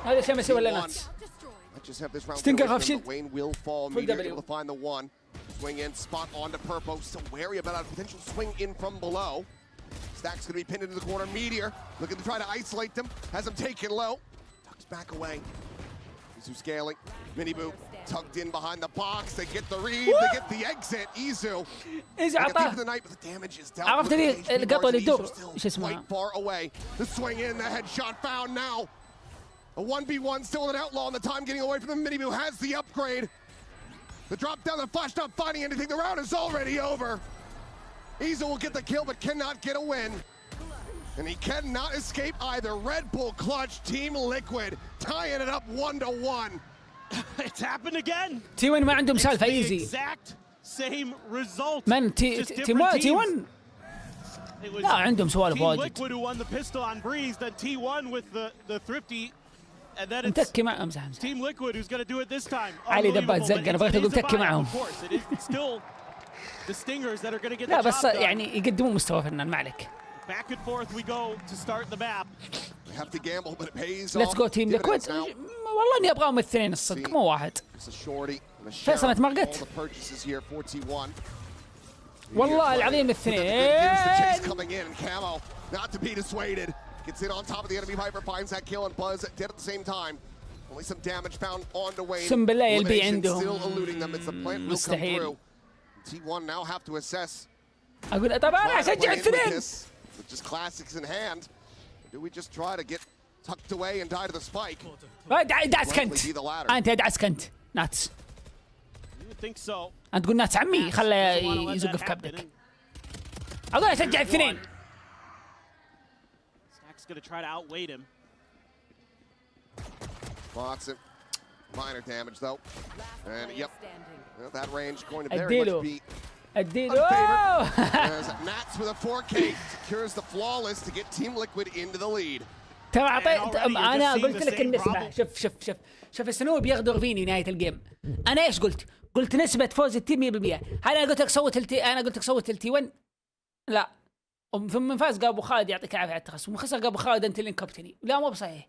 هذا شيء ما يسوي الا ناتس. Let's just have this round. Stinger half shield. Wayne will fall. Meteor able to find the one. Swing in, spot onto Purpo. Still wary about a potential swing in from below. Stacks gonna be pinned into the corner. Meteor looking to try to isolate them. Has him taken low. Tucks back away. Izu scaling. Miniboo tucked in behind the box. They get the read. They get the exit. Izu. عطاه. The night, but the damage is dealt. عرفت لي القطوة اللي تدور ايش Quite اسمها؟ far away. The swing in, the headshot found now. A 1v1 still an outlaw, and the time getting away from the Miniboo has the upgrade. The drop down, the flash not finding anything. The round is already over. Izu will get the kill, but cannot get a win. And he cannot escape either. Red Bull clutch, Team Liquid, tying it up 1-1. It's happened again. T1 ما عندهم سالفة ايزي. Exact same result. من T1 لا عندهم سوالف Team واجد. Liquid who won the pistol on Breeze, then T1 with the thrifty. And then it's متكي معهم امزح. Team Liquid who's going to do it this time. علي دبات زق انا بغيت اقول تكي معهم. Of course, it is still the stingers that are going to get the لا job بس done. يعني يقدمون مستوى فنان ما عليك. Back and forth we go to start the map. They have to gamble, but it pays Let's off. go Team Liquid. والله اني ابغاهم الاثنين الصدق مو واحد. فيصل انت ما رقدت. والله العظيم الاثنين. Not to be dissuaded. Gets in on top of the enemy Viper, finds that kill, and Buzz dead at the same time. Only some damage found on the Wayne. اقسم بالله يلبي عندهم. Still eluding them as the plant will come through. T1 now have to assess. اقول طب انا اشجع الاثنين. With just classics in hand. Do we just try to get tucked away and die to the spike? دعس كنت. انت دعس كنت. ناتس. انت تقول ناتس عمي خله يزق في كبدك. اقول اشجع الاثنين. Going to try to outweight him. Blocks it. Minor damage though. And yep, that range going to very much be unfavored. As Nats with a 4K secures the flawless to get Team Liquid into the lead. ترى اعطيت انا قلت لك النسبة. شوف السنو بيغدر فيني نهاية الجيم. انا ايش قلت؟ قلت نسبة فوز التيم 100%. هل انا قلت لك صوت التي 1؟ لا. من فاز قال ابو خالد يعطيك العافيه على التخصص ومن خسر قال ابو خالد انت اللي انكبتني. لا مو بصحيح.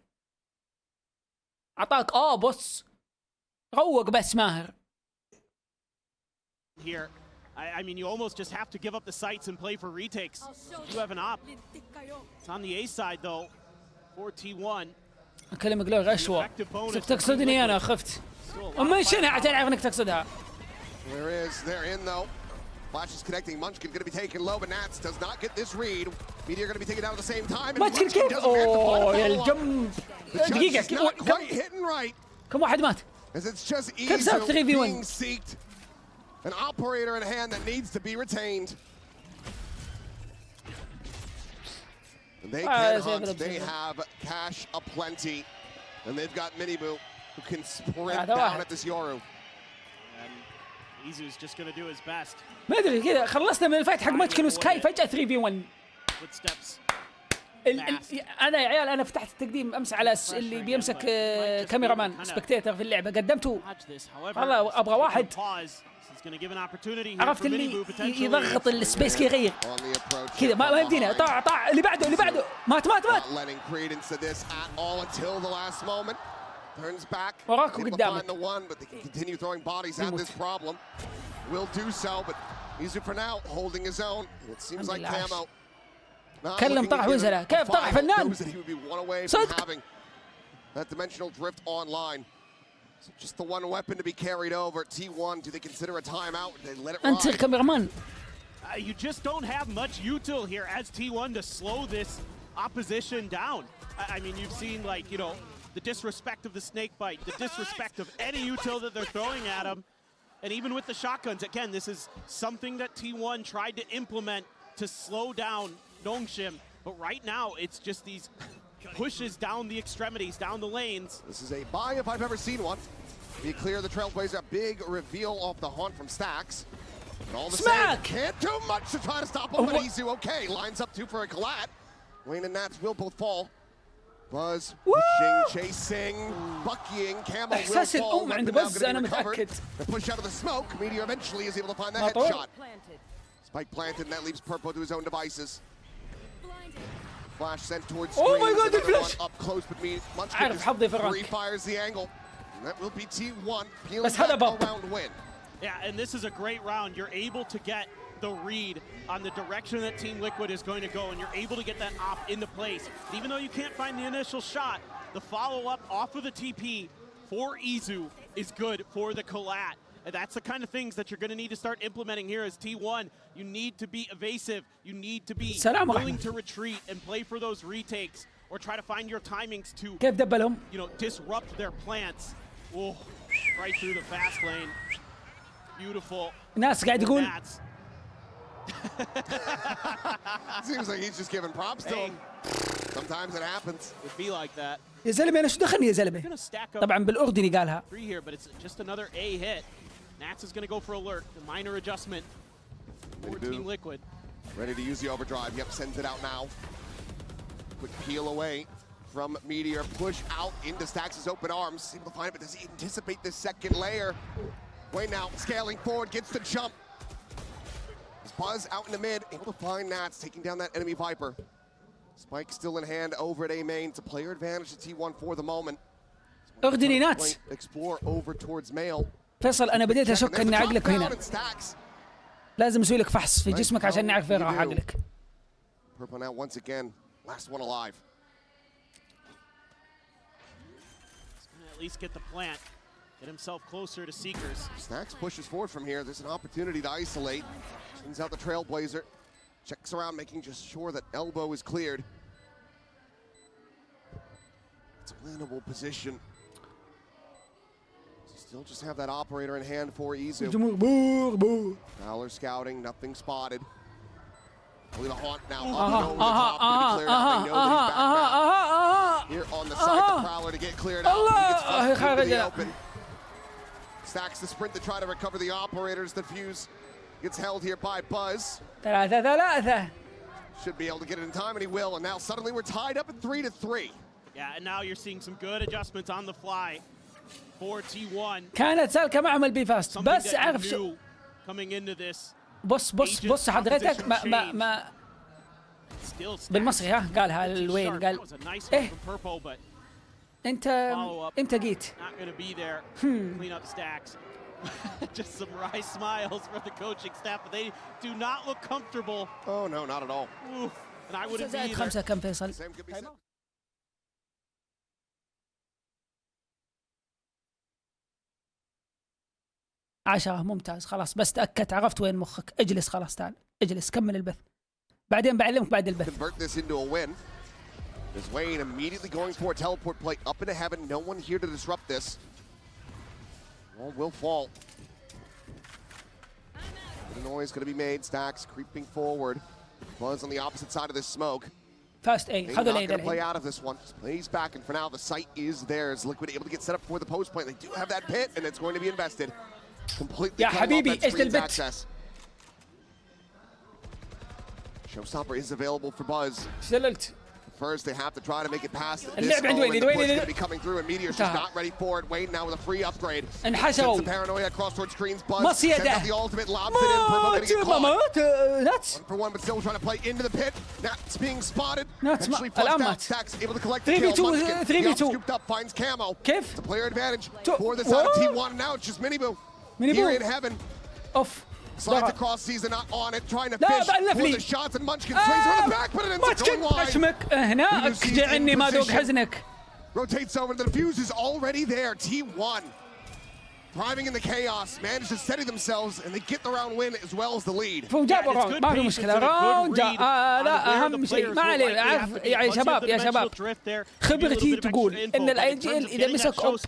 اعطاك بص روق بس ماهر. Here, I mean you almost just have to give up the sights and play for retakes. You have an op. It's on the A side though. 4T1. اكلمك لو غشوه. تقصدني انا خفت. اما شنو عشان اعرف انك تقصدها. They're in though. Flash is connecting. Munchkin going to be taken low, but Nats does not get this read. Meteor going to be taken down at the same time. Munchkin اوه يا الجنب. دقيقة not quite hitting right. كم واحد مات؟ As it's just Izu being seeked. An operator in hand that needs to be retained. And they can hunt. They have cash aplenty. And they've got Miniboo who can sprint down at this Yoru. Izu's just gonna do his best. ما ادري كذا خلصنا من الفايت حق ماتشكن وسكاي فجأة 3v1. Footsteps. انا يا عيال انا فتحت التقديم امس على اللي بيمسك كاميرا مان سبكتيتر في اللعبه قدمته والله ابغى واحد عرفت اللي يضغط السبيس كي يغير كذا ما يمدينا طاع اللي بعده مات وراك وقدامك كلم طرح وزله كيف طرح فنان صدق that dimensional drift online. So just the one weapon to be carried over. T1, do they consider a timeout? They let it ride. انت الكاميرامان. You just don't have much util here as T1 to slow this opposition down. I mean, you've seen like, you know, the disrespect of the snake bite, the disrespect of any util that they're throwing at him. And even with the shotguns, again, this is something that T1 tried to implement to slow down Nongshim, but right now it's just these pushes down the extremities, down the lanes. This is a buy if I've ever seen one. Be clear, the Trailblazer, a big reveal off the haunt from Stacks. But all the same, can't do much to try to stop him, but Izu okay. Lines up two for a collat. Wayne and Nats will both fall. Buzz, pushing, chasing, buckying, Camo will fall. عند بز أنا متأكد. The push out of the smoke, Meteor eventually is able to find the headshot. Spike planted, and that leaves Purpo to his own devices. Flash sent towards screen. Oh my god, the flash! Up close, but refires the angle. And that will be T1 peeling back a round win. Yeah, and this is a great round. You're able to get the read on the direction that Team Liquid is going to go, and you're able to get that op into place. Even though you can't find the initial shot, the follow-up off of the TP for Izu is good for the collat. And that's the kind of things that you're going to need to start implementing here as T1. You need to be evasive. You need to be willing to retreat and play for those retakes or try to find your timings to, you know, disrupt their plants. Oh, right through the fast lane. Beautiful. ناس قاعد يقول seems like he's just giving props to him. Sometimes it happens. It'd be like that. يا زلمه انا شو دخلني يا زلمه طبعا بالاردني قالها. Here, but it's just another A hit. Nats is going to go for alert. The minor adjustment for Team Liquid. Ready to use the overdrive. Yep, sends it out now. Quick peel away from Meteor. Push out into Stacks' open arms. Able to find it, but does he anticipate this second layer? Wait now, scaling forward, gets the jump. Buzz out in the mid, able to find Nats, taking down that enemy Viper. Spike still in hand over at A main. It's a player advantage to T1 for the moment. اغدني ناتس. Explore over towards male. فيصل انا بديت اشك ان عقلك هنا. لازم اسوي لك فحص في جسمك عشان نعرف فين راح عقلك. Purple now once again, last one alive. He's gonna at least get the plant, get himself closer to Seekers. Stacks pushes forward from here. There's an opportunity to isolate. Sends out the Trailblazer. Checks around, making just sure that elbow is cleared. It's a winnable position. Still just have that operator in hand for Izu. Fowler scouting, nothing spotted. Only the haunt now up over the top, gonna be cleared out. They know that he's back. Here on the side, the Prowler to get cleared out. He gets into the open. Stacks the sprint to try to recover the operators. The fuse gets held here by Buzz. Should be able to get it in time, and he will. And now suddenly we're tied up at 3-3. Yeah, and now you're seeing some good adjustments on the fly for T1. كانت سالكة معهم البي فاست بس اعرف شو coming into this. بص حضرتك ما بالمصري ها قالها الوين قال ايه انت امتى جيت؟ Not going to be there. Clean up Stacks. Just some wry smiles from the coaching staff, but they do not look comfortable. Oh no, not at all. Ooh, and I wouldn't be either. 5 كم فيصل؟ 10 ممتاز خلاص بس تأكدت عرفت وين مخك اجلس خلاص تعال اجلس كمل البث بعدين بعلمك بعد البث. Convert this into a win. There's Wayne immediately going for a teleport play up into heaven. No one here to disrupt this. Wall will fall. The noise going to be made. Stacks creeping forward. Buzz on the opposite side of this smoke. Fast A. Not going to play out of this one. Just plays back, and for now the site is theirs. Liquid able to get set up for the post play. They do have that pit, and it's going to be invested. completely يا cutting off حبيبي that ايش screen's البت؟ access. Showstopper is available for Buzz. شللت. First, they have to try to make it past this. اللعب عند وين؟ The push is وين؟ going to be coming through, and Meteor's just not ready for it. Wayne now with a free upgrade. انحشروا. Sends the paranoia across towards screens. Buzz مصيدة. sends out the ultimate, lobs it in. Purple going to get caught. مات ناتس. 1 for 1, but still trying to play into the pit. Nats being spotted. Nats Actually الآن flushed مات. out. Stacks able to collect the 3v2 kill. Munchkin, the 3v2. scooped up, finds Camo. كيف؟ It's a player advantage تو- for the side of Whoa. T1. Now it's just Miniboo. Miniboo. Here in heaven. اوف. Slides across, sees not on it, trying to لا fish بقى for لفلي. the shots, and Munchkin swings around the back, but it ends up going ماتشكن wide. خشمك هناك جعلني ما ذوق حزنك. Rotates over, the defuse is already there. T1 thriving in the chaos, manage to steady themselves, and they get the round win as well as the lead. جابوا راوند ما في مشكلة راوند لا أهم شيء ما عليه عارف يا شباب يا شباب خبرتي تقول إن الاي جي ال إذا مسك أوب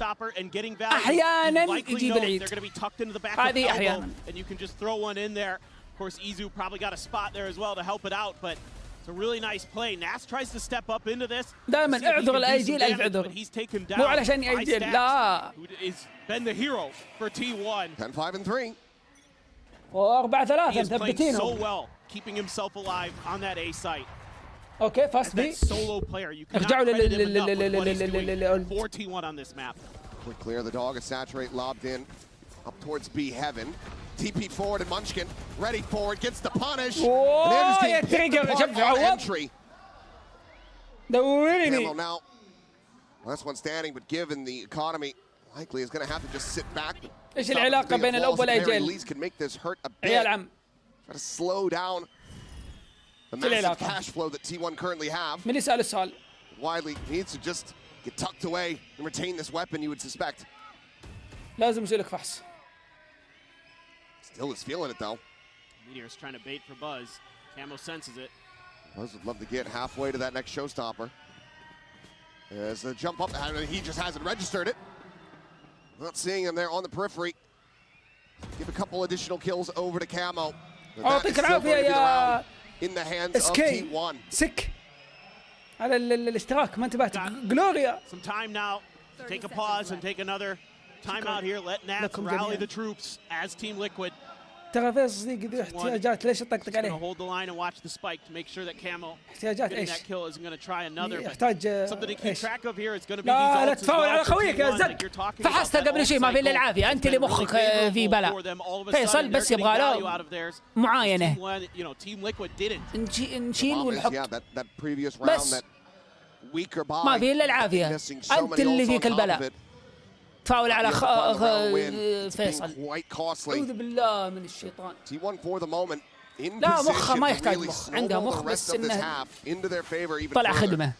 أحيانا يجيب العيد هذه أحيانا. Of course, Izu probably got a spot there as well to help it out, but it's a really nice play. Nas tries to step up into this. دائما اعذر الاي جي الالف عذر. مو علشان يأجل لا. He's been the hero for T1. 10-5-3. و4-3 He is playing so مثبتينهم. well, keeping himself alive on that A site. اوكي فاست بي. That solo player, you cannot ارجعوا credit him enough with what he's doing for T1 on this map. Quick clear, the dog is saturate, lobbed in, up towards B heaven. TP forward and Munchkin ready forward, gets the punish. Oh, and they're just yeah, getting picked trigger, apart jump on forward. entry. دوريني. Camo now, last one standing, but given the economy, likely is going to have to just sit back. ايش العلاقة بين الأب والأجل؟ Can make this hurt a bit. عيال عم. Try to slow down the massive cash flow that T1 currently have. من يسأل السؤال؟ Widely needs to just get tucked away and retain this weapon, you would suspect. لازم يصير لك فحص. Still is feeling it though. Meteor's trying to bait for Buzz. Camo senses it. Buzz would love to get halfway to that next showstopper. As the jump up, he just hasn't registered it. Not seeing him there on the periphery. Give a couple additional kills over to Camo. يعطيك العافية يا in the hands of T1. سك على الاشتراك ما انتبهت. جلوريا. Some time now. Take a pause and take another time out here. Let Nats rally the troops as Team Liquid. ترى فيصل صديقي ذي احتياجات ليش تطقطق عليه؟ Hold the line and watch the spike to make sure that Camo احتياجات getting ايش؟ that kill isn't going to try another. يحتاج Something to keep track of here is going to be لا these ults as تفاول على well for خويك يا T1 زق. like you're talking فحصت about. قبل شيء ما في الا العافية أنت اللي مخك في بلا. فيصل بس يبغى له معاينة. نشيل ونحط. بس ما في الا العافية. أنت اللي فيك البلاء. تفاول على فيصل. أعوذ بالله من الشيطان. لا مخه ما يحتاج مخ، عنده مخ بس إنه طلع خدمة.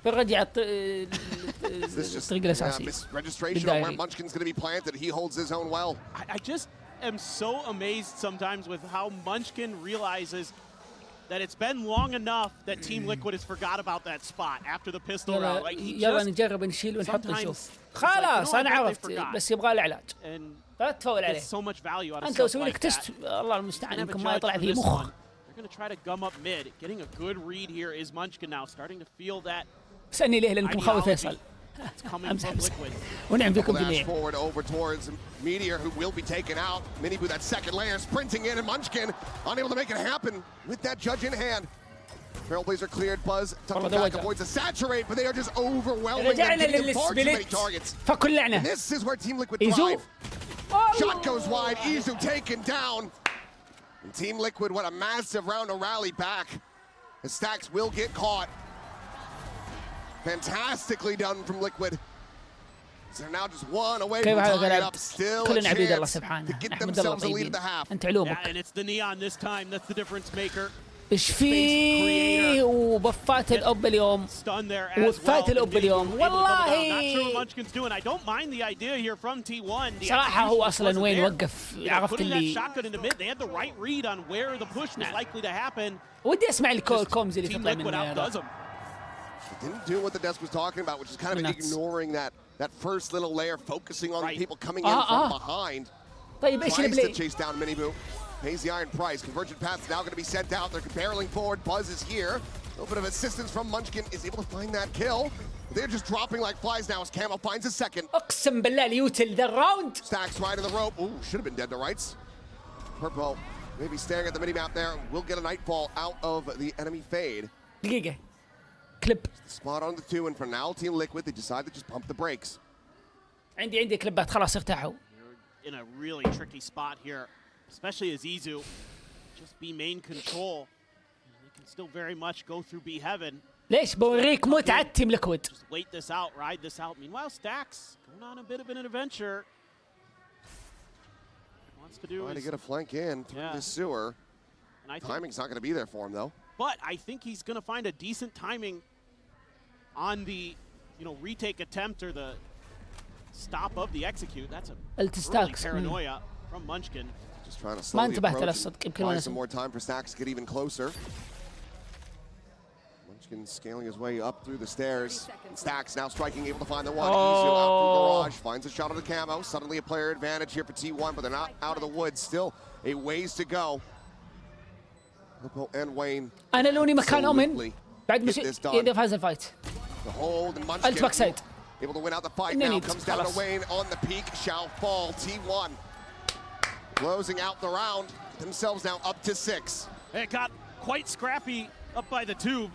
فرجع الطريق الأساسي. I just am so amazed sometimes with how Munchkin realizes that it's been long enough that Team Liquid has forgot about that spot after the pistol round. Like he يلا just نجرب نشيل ونحط نشوف. خلاص أنا عرفت بس يبغى له علاج. لا تفول عليه. أنت لو سوي لك تست الله المستعان يمكن ما يطلع فيه مخ. They're going to try to gum up mid. Getting a good read here is Munchkin now starting to feel that. اسألني ليه لأنكم خاوي فيصل. امزح امزح ونعم بكم جميعا. Forward over towards Meteor, who will be taken out. Miniboo, that second layer, sprinting in, and Munchkin unable to make it happen with that judge in hand. Trailblazer cleared. Buzz tucking back, avoids a saturate, but they are just overwhelming them, getting far too many targets. فكلنا. This is where Team Liquid thrive. Shot goes wide. Izu taken down. And Team Liquid, what a massive round to rally back. The stacks will get caught. Fantastically done from Liquid. So they're now just one away from tying it up. Still a chance to get themselves a lead at the half. Yeah, and it's the neon this time. That's the difference maker. ايش فيه وبفات الأب اليوم وبفات الأب اليوم والله صراحة هو أصلا وين وقف عرفت اللي ودي أسمع الكومز اللي تطلع من هذا. Didn't do what the desk was talking about, which is kind of ignoring that first little layer, focusing on the people coming in from behind. طيب ايش اللي tries to chase down Miniboo. Pays the iron price. Convergent path's now going to be sent out. They're barreling forward. Buzz is here. A little bit of assistance from Munchkin is able to find that kill. They're just dropping like flies now as Camo finds a second. اقسم بالله ليوتل ذا الراوند. Stacks right in the rope. Ooh, should have been dead to rights. Purple maybe staring at the mini-map there. We'll get a nightfall out of the enemy fade. دقيقة. كليب. Spot on the 2 and for now Team Liquid they decide to just pump the brakes. عندي كليبات خلاص ارتاحوا. In a really tricky spot here, especially as Izu just be main control. They can still very much go through B heaven. ليش بوريك متعة تيم ليكويد. Just wait this out, ride this out. Meanwhile, Stacks going on a bit of an adventure. Wants to do Trying to get a flank in through the sewer. And Timing's not going to be there for him though. But I think he's going to find a decent timing on the, retake attempt or the stop of the execute. That's a early paranoia from Munchkin. Just trying to slowly approach. Buy some more يمكن time for Stacks to get even closer. Munchkin scaling his way up through the stairs. Stacks now striking, able to find the one. Izu out through the garage, finds a shot on the Camo. Suddenly a player advantage here for T1, but they're not out of the woods. Still a ways to go. Purple and Wayne. أنا لوني مكان أمن بعد مش إذا فاز الفايت. The hold and Munchkin الباك سايد. able to win out the fight now. Comes down to Wayne on the peak. Shall fall. T1 closing out the round. Themselves now up to 6. It got quite scrappy up by the tube.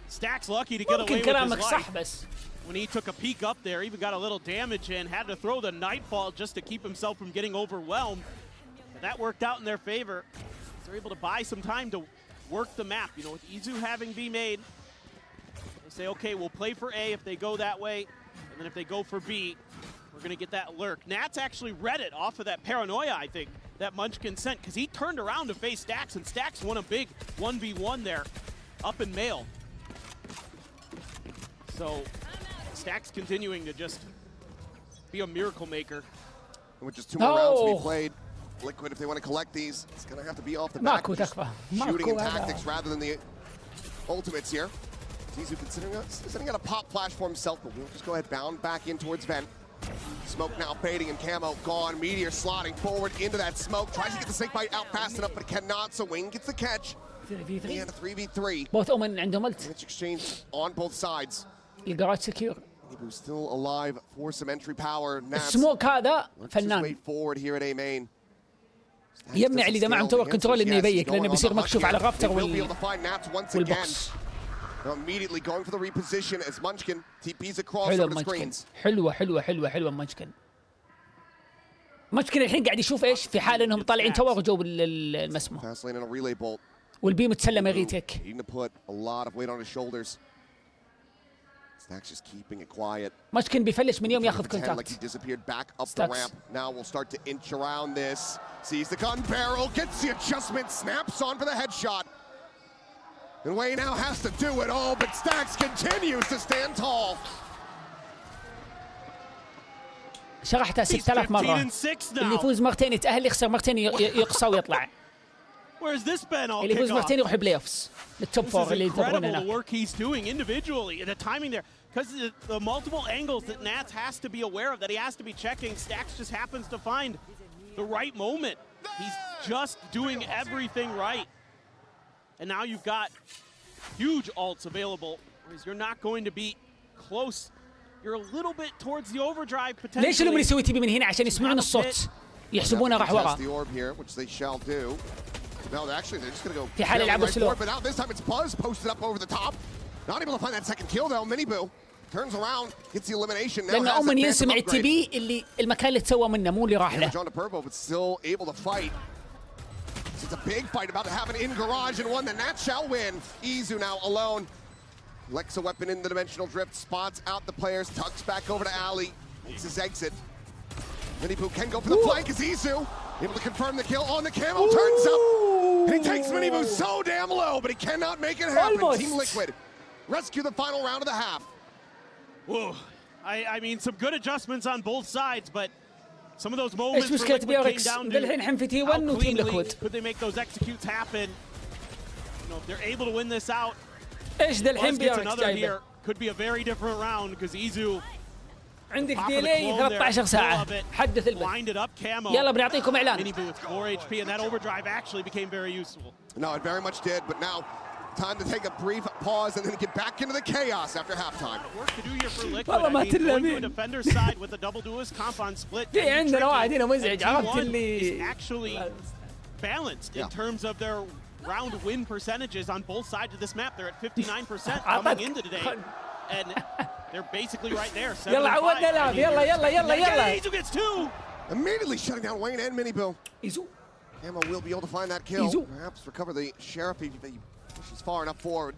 Stacks lucky to get away with كلامك his صح life. بس. When he took a peek up there, even got a little damage in, had to throw the nightfall just to keep himself from getting overwhelmed. But that worked out in their favor. They're able to buy some time to work the map. With Izu having B made, they say, okay, we'll play for A if they go that way, and then if they go for B, we're going to get that lurk. Nats actually read it off of that paranoia, I think, that Munchkin sent, because he turned around to face Stacks, and Stacks won a big 1v1 there, up in mail. So, Stacks continuing to just be a miracle maker. And with just 2 more rounds to be played, Liquid, if they want to collect these, it's going to have to be off the back. Shooting and tactics rather than the ultimates here. Izu considering setting out a pop flash for himself, but we'll just go ahead, bound back in towards Vent. Smoke now fading and Camo gone. Meteor slotting forward into that smoke. Tries to get the snake bite out fast enough, but cannot, so Wayne gets the catch. And a 3v3. both أمن عندهم ult. Match exchange on both sides. الجراج سكيور. Who's still alive for some entry power. السموك هذا فنان. Wait forward here at A main. يمنع اللي اذا ما عم تور كنترول انه يبيك لانه بيصير مكشوف على الرافتر والبوكس. Immediately going for the reposition as Munchkin TPs across over the screens. حلوة منشكن. منشكن الحين قاعد يشوف ايش في حال انهم طالعين تور وجو المسمى. والبي متسلم ريتك. Stacks just keeping it quiet. منشكن بيفلش من يوم ياخذ كونتاكت. Like he disappeared back up the ramp. Now we'll start to inch around this. Sees the gun barrel, gets the adjustment, snaps on for the headshot. And Wayne now has to do it all, but Stacks continues to stand tall. شرحتها 6000 مرة. اللي يفوز مرتين يتأهل، يخسر مرتين يقصى ويطلع. Where's this been all اللي يفوز مرتين يروح بلاي اوفز للتوب فور اللي ينتظرون هنا. The work he's doing individually, the timing there, because the multiple angles that Nats has to be aware of, that he has to be checking. Stacks just happens to find the right moment. He's just doing everything right. And now you've got huge ults available, whereas you're not going to be close. You're a little bit towards the overdrive potentially. ليش اللي يسوي تبي من هنا عشان يسمعون الصوت يحسبونه راح ورا. No, they're just going to go. في حال يلعبوا سلو. But now this time it's Buzz posted up over the top. Not able to find that second kill though. Miniboo turns around, gets the elimination. لأن أمن يسمع التبي اللي المكان اللي تسوى منه مو اللي راح له. John to Purple, but still able to fight. It's a big fight about to happen in garage and one that Nats shall win. Izu now alone. Lexa weapon in the dimensional drift, spots out the players, tucks back over to Ali. Makes his exit. Miniboo can go for the flank as Izu able to confirm the kill on the Camo, turns up. And he takes Miniboo so damn low, but he cannot make it happen. Team Liquid rescue the final round of the half. Whoa. I mean, some good adjustments on both sides, but some of those moments ايش مشكلة بيوركس؟ الحين حن في تي 1 وتيم ليكويد. Could they make those executes happen? If they're able to win this out, ايش ذا الحين بيوركس جايبه؟ Could be a very different round because Izu عندك ديلي 13 ساعة. حدث البث. يلا بنعطيكم إعلان. Miniboo with 4 HP and that overdrive actually became very useful. No, it very much did, but now Time to take a brief pause and then get back into the chaos after halftime. Work to do here for Liquid. والله ما I mean, going to a تلامين. defender's side with the double duelist compound split. في عندنا واحد هنا مزعج، And عرفت T1 اللي is actually balanced in terms of their round win percentages on both sides of this map. They're at 59% coming into today, and they're basically right there. 7 يلا and 5. عودنا نلعب، يلا يلا يلا يلا. Izu gets 2. Immediately shutting down Wayne and Miniboo. إيزو. Camo will be able to find that kill. Izu. Perhaps recover the sheriff if he pushes far enough forward.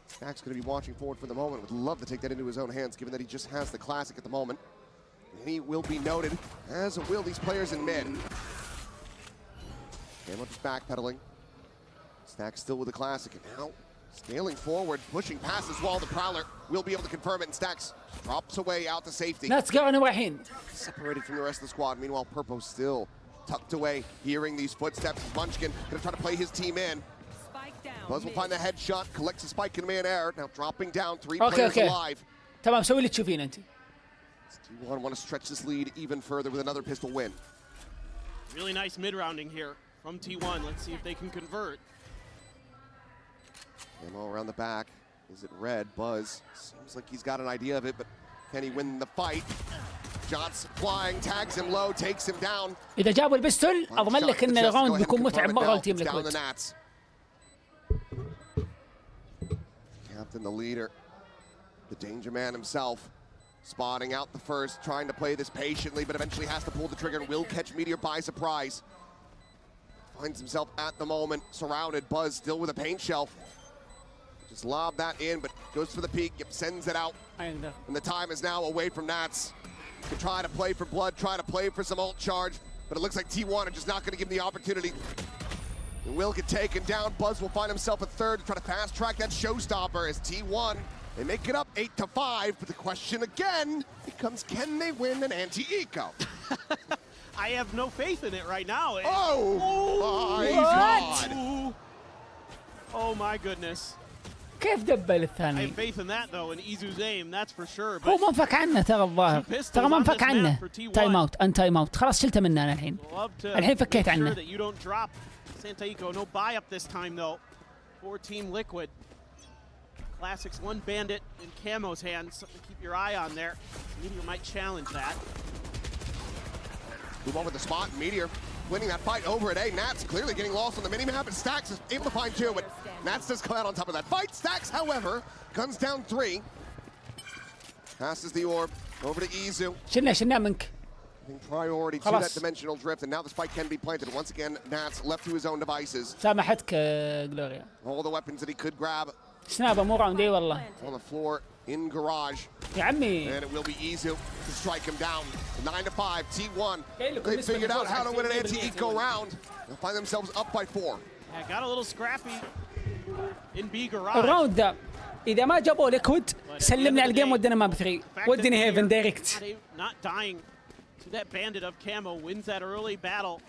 Stack's going to be watching forward for the moment. Would love to take that into his own hands, given that he just has the classic at the moment. And he will be noted, as will these players in mid. Camo just backpedaling. Stack still with the classic, and now scaling forward, pushing past as well. The Prowler will be able to confirm it, and Stacks drops away out to safety. ناس قاعدين رايحين. Separated from the rest of the squad. Meanwhile, Purpo still tucked away, hearing these footsteps. Munchkin gonna try to play his team in. Buzz will find the headshot, collects the spike in mid-air. Now dropping down, 3 players alive. تمام سوي اللي تشوفين أنت. T1 want to stretch this lead even further with another pistol win. Really nice mid-rounding here from T1. Let's see if they can convert. Ammo around the back. Is it red? Buzz seems like he's got an idea of it, but can he win the fight? Shots flying, tags him low, takes him down. إذا جابوا البستول أضمن لك إن الراوند بيكون متعب مرة لتيم ليكويد. Captain, the leader, the danger man himself, spotting out the first, trying to play this patiently, but eventually has to pull the trigger and will catch Meteor by surprise. Finds himself at the moment surrounded. Buzz still with a paint shelf. Just lob that in, but goes for the peek, sends it out. And the time is now away from Nats. To try to play for blood, try to play for some ult charge, but it looks like T1 are just not going to give him the opportunity. And will get taken down. Buzz will find himself a third to try to fast track that showstopper as T1. They make it up 8-5, but the question again becomes, can they win an anti-eco? I have no faith in it right now. Oh my God! Oh my goodness. كيف دبل I الثاني؟ have faith in that though, in Izu's aim, that's for sure. هو But ما انفك عنه ترى الظاهر، ترى ما انفك عنه. تايم اوت، ان تايم اوت، خلاص شلته منه انا الحين. الحين فكيت عنه. that you don't drop Santaigo. No buy up this time though for Team Liquid. Classics, one bandit in Camo's hands. Something to keep your eye on there. Meteor might challenge that. Move on with the spot. Meteor winning that fight over at A. Nats clearly getting lost on the minimap, and Stacks is able to find 2, but Nats does come out on top of that fight. Stacks, however, guns down 3. Passes the orb over to Izu. شلنا منك. Giving priority to that dimensional drift, and now the spike can be planted. Once again, Nats left to his own devices. سامحتك جلوريا. All the weapons that he could grab. سنابه مو راوند اي والله. On the floor in garage. يا عمي. And it will be Izu to strike him down. 9-5, T1. They figured out how to win an anti-eco round. They'll find themselves up by 4. Yeah, got a little scrappy in B garage. الراوند ده إذا ما جابوا ليكويد سلمنا على الجيم ودنا ماب 3 ودني هيفن دايركت. Not dying to that bandit of Camo, wins that early battle.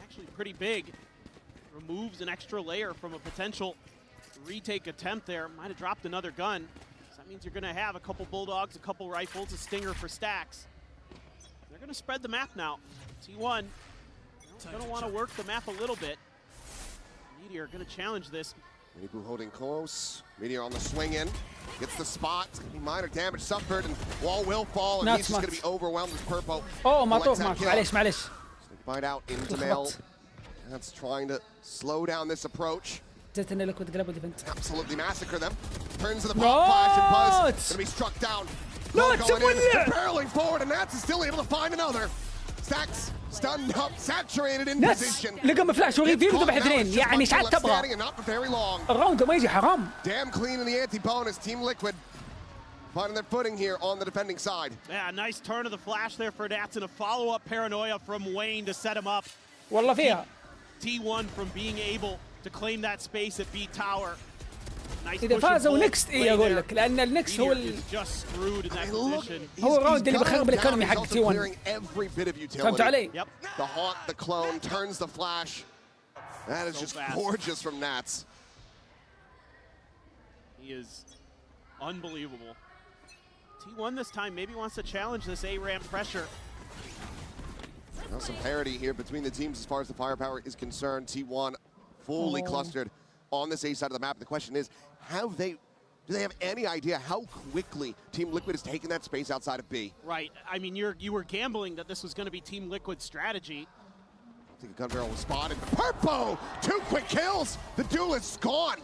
Actually pretty big. Removes an extra layer from a potential retake attempt there. Might have dropped another gun. So that means you're going to have a couple bulldogs, a couple rifles, a stinger for Stacks. They're going to spread the map now. T1 going to want to work the map a little bit. Meteor going to challenge this. Miniboo holding close. Meteor on the swing in. Gets the spot. It's going to be minor damage suffered, and wall will fall, and he's just going to be overwhelmed with Purpo. Oh, مطوف معلش. Find out into mail. That's trying to slow down this approach. Absolutely massacre them. Turns to the pop flash, and Buzz going to be struck down. Going in, barreling forward, and Nats is still able to find another. Stacks stunned up, saturated in position. لقى فلاش وريفيو ذبح اثنين، يعني ايش عاد تبغى؟ الراوند ما يجي حرام. Damn clean in the anti-bonus. Team Liquid finding their footing here on the defending side. Yeah, nice turn of the flash there for Nats, and a follow-up paranoia from Wayne to set him up. والله فيها. T1 from being able to claim that space at B tower. إذا فازوا نكست إيه أقول لك، لأن النكست هو هو الراوند اللي بيخرب الإيكونومي حق تي 1. فهمت علي؟ The haunt, the clone, turns the flash. That is just gorgeous from Nats. He is unbelievable. T1 this time maybe wants to challenge this A-ramp pressure. Now some parity here between the teams as far as the firepower is concerned. T1 fully clustered on this A side of the map. The question is, do they have any idea how quickly Team Liquid has taken that space outside of B? Right. I mean, you were gambling that this was going to be Team Liquid's strategy. I think a gun barrel was spotted. Purpo! 2 quick kills! The duelist's gone!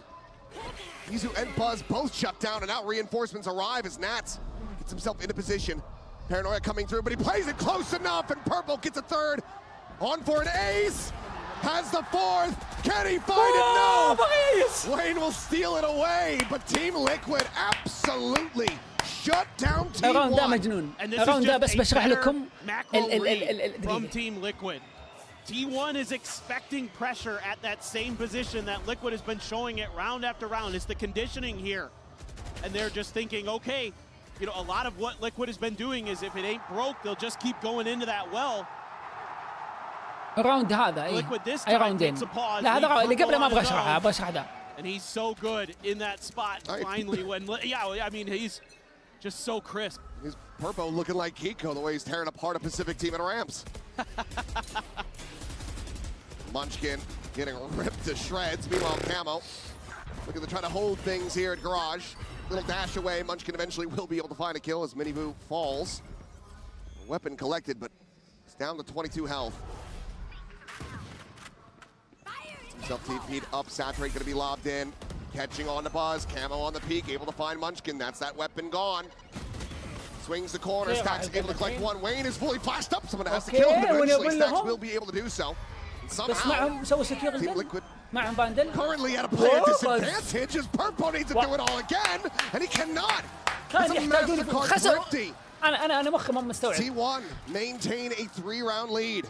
Izu and Buzz both shut down, and now reinforcements arrive as Nats gets himself into position. Paranoia coming through, but he plays it close enough, and Purple gets a third. On for an ace! Has the fourth! Can he find it? No! Wayne will steal it away, but Team Liquid absolutely shut down Team الراوند ده 1. مجنون. And this الراوند is ده just بس a بشرح better لكم macro read from دقيقة. Team Liquid. T1 is expecting pressure at that same position that Liquid has been showing it round after round. It's the conditioning here. And they're just thinking, okay, you know, a lot of what Liquid has been doing is if it ain't broke, they'll just keep going into that well. الراوند هذا اي Liquid this اي time راوندين. takes a pause. لا هذا اللي قبله ما ابغى Purple on his اشرحه، own. ابغى اشرح ده. And he's so good in that spot finally when, yeah, I mean, he's just so crisp. He's Purpo looking like Kiko, the way he's tearing apart a Pacific team in ramps. Munchkin getting ripped to shreds. Meanwhile, Camo looking to try to hold things here at Garage. Little dash away. Munchkin eventually will be able to find a kill as Miniboo falls. Weapon collected, but it's down to 22 health. Himself TP'd up. Saturate going to be lobbed in. Catching on the Buzz. Camo on the peak. Able to find Munchkin. That's that weapon gone. Swings the corner. Stacks able to collect one. Wayne is fully flashed up. Someone has to kill him. Eventually, Stacks will be able to do so. And بس somehow, معهم سووا سكيور Team Liquid معهم باندل. currently at a player Whoa, disadvantage as Purpo needs to do it all again, and he cannot. كان It's a يحتاجون MasterCard خسروا. thrifty. انا مخي ما مستوعب. T1 maintain a 3-round lead.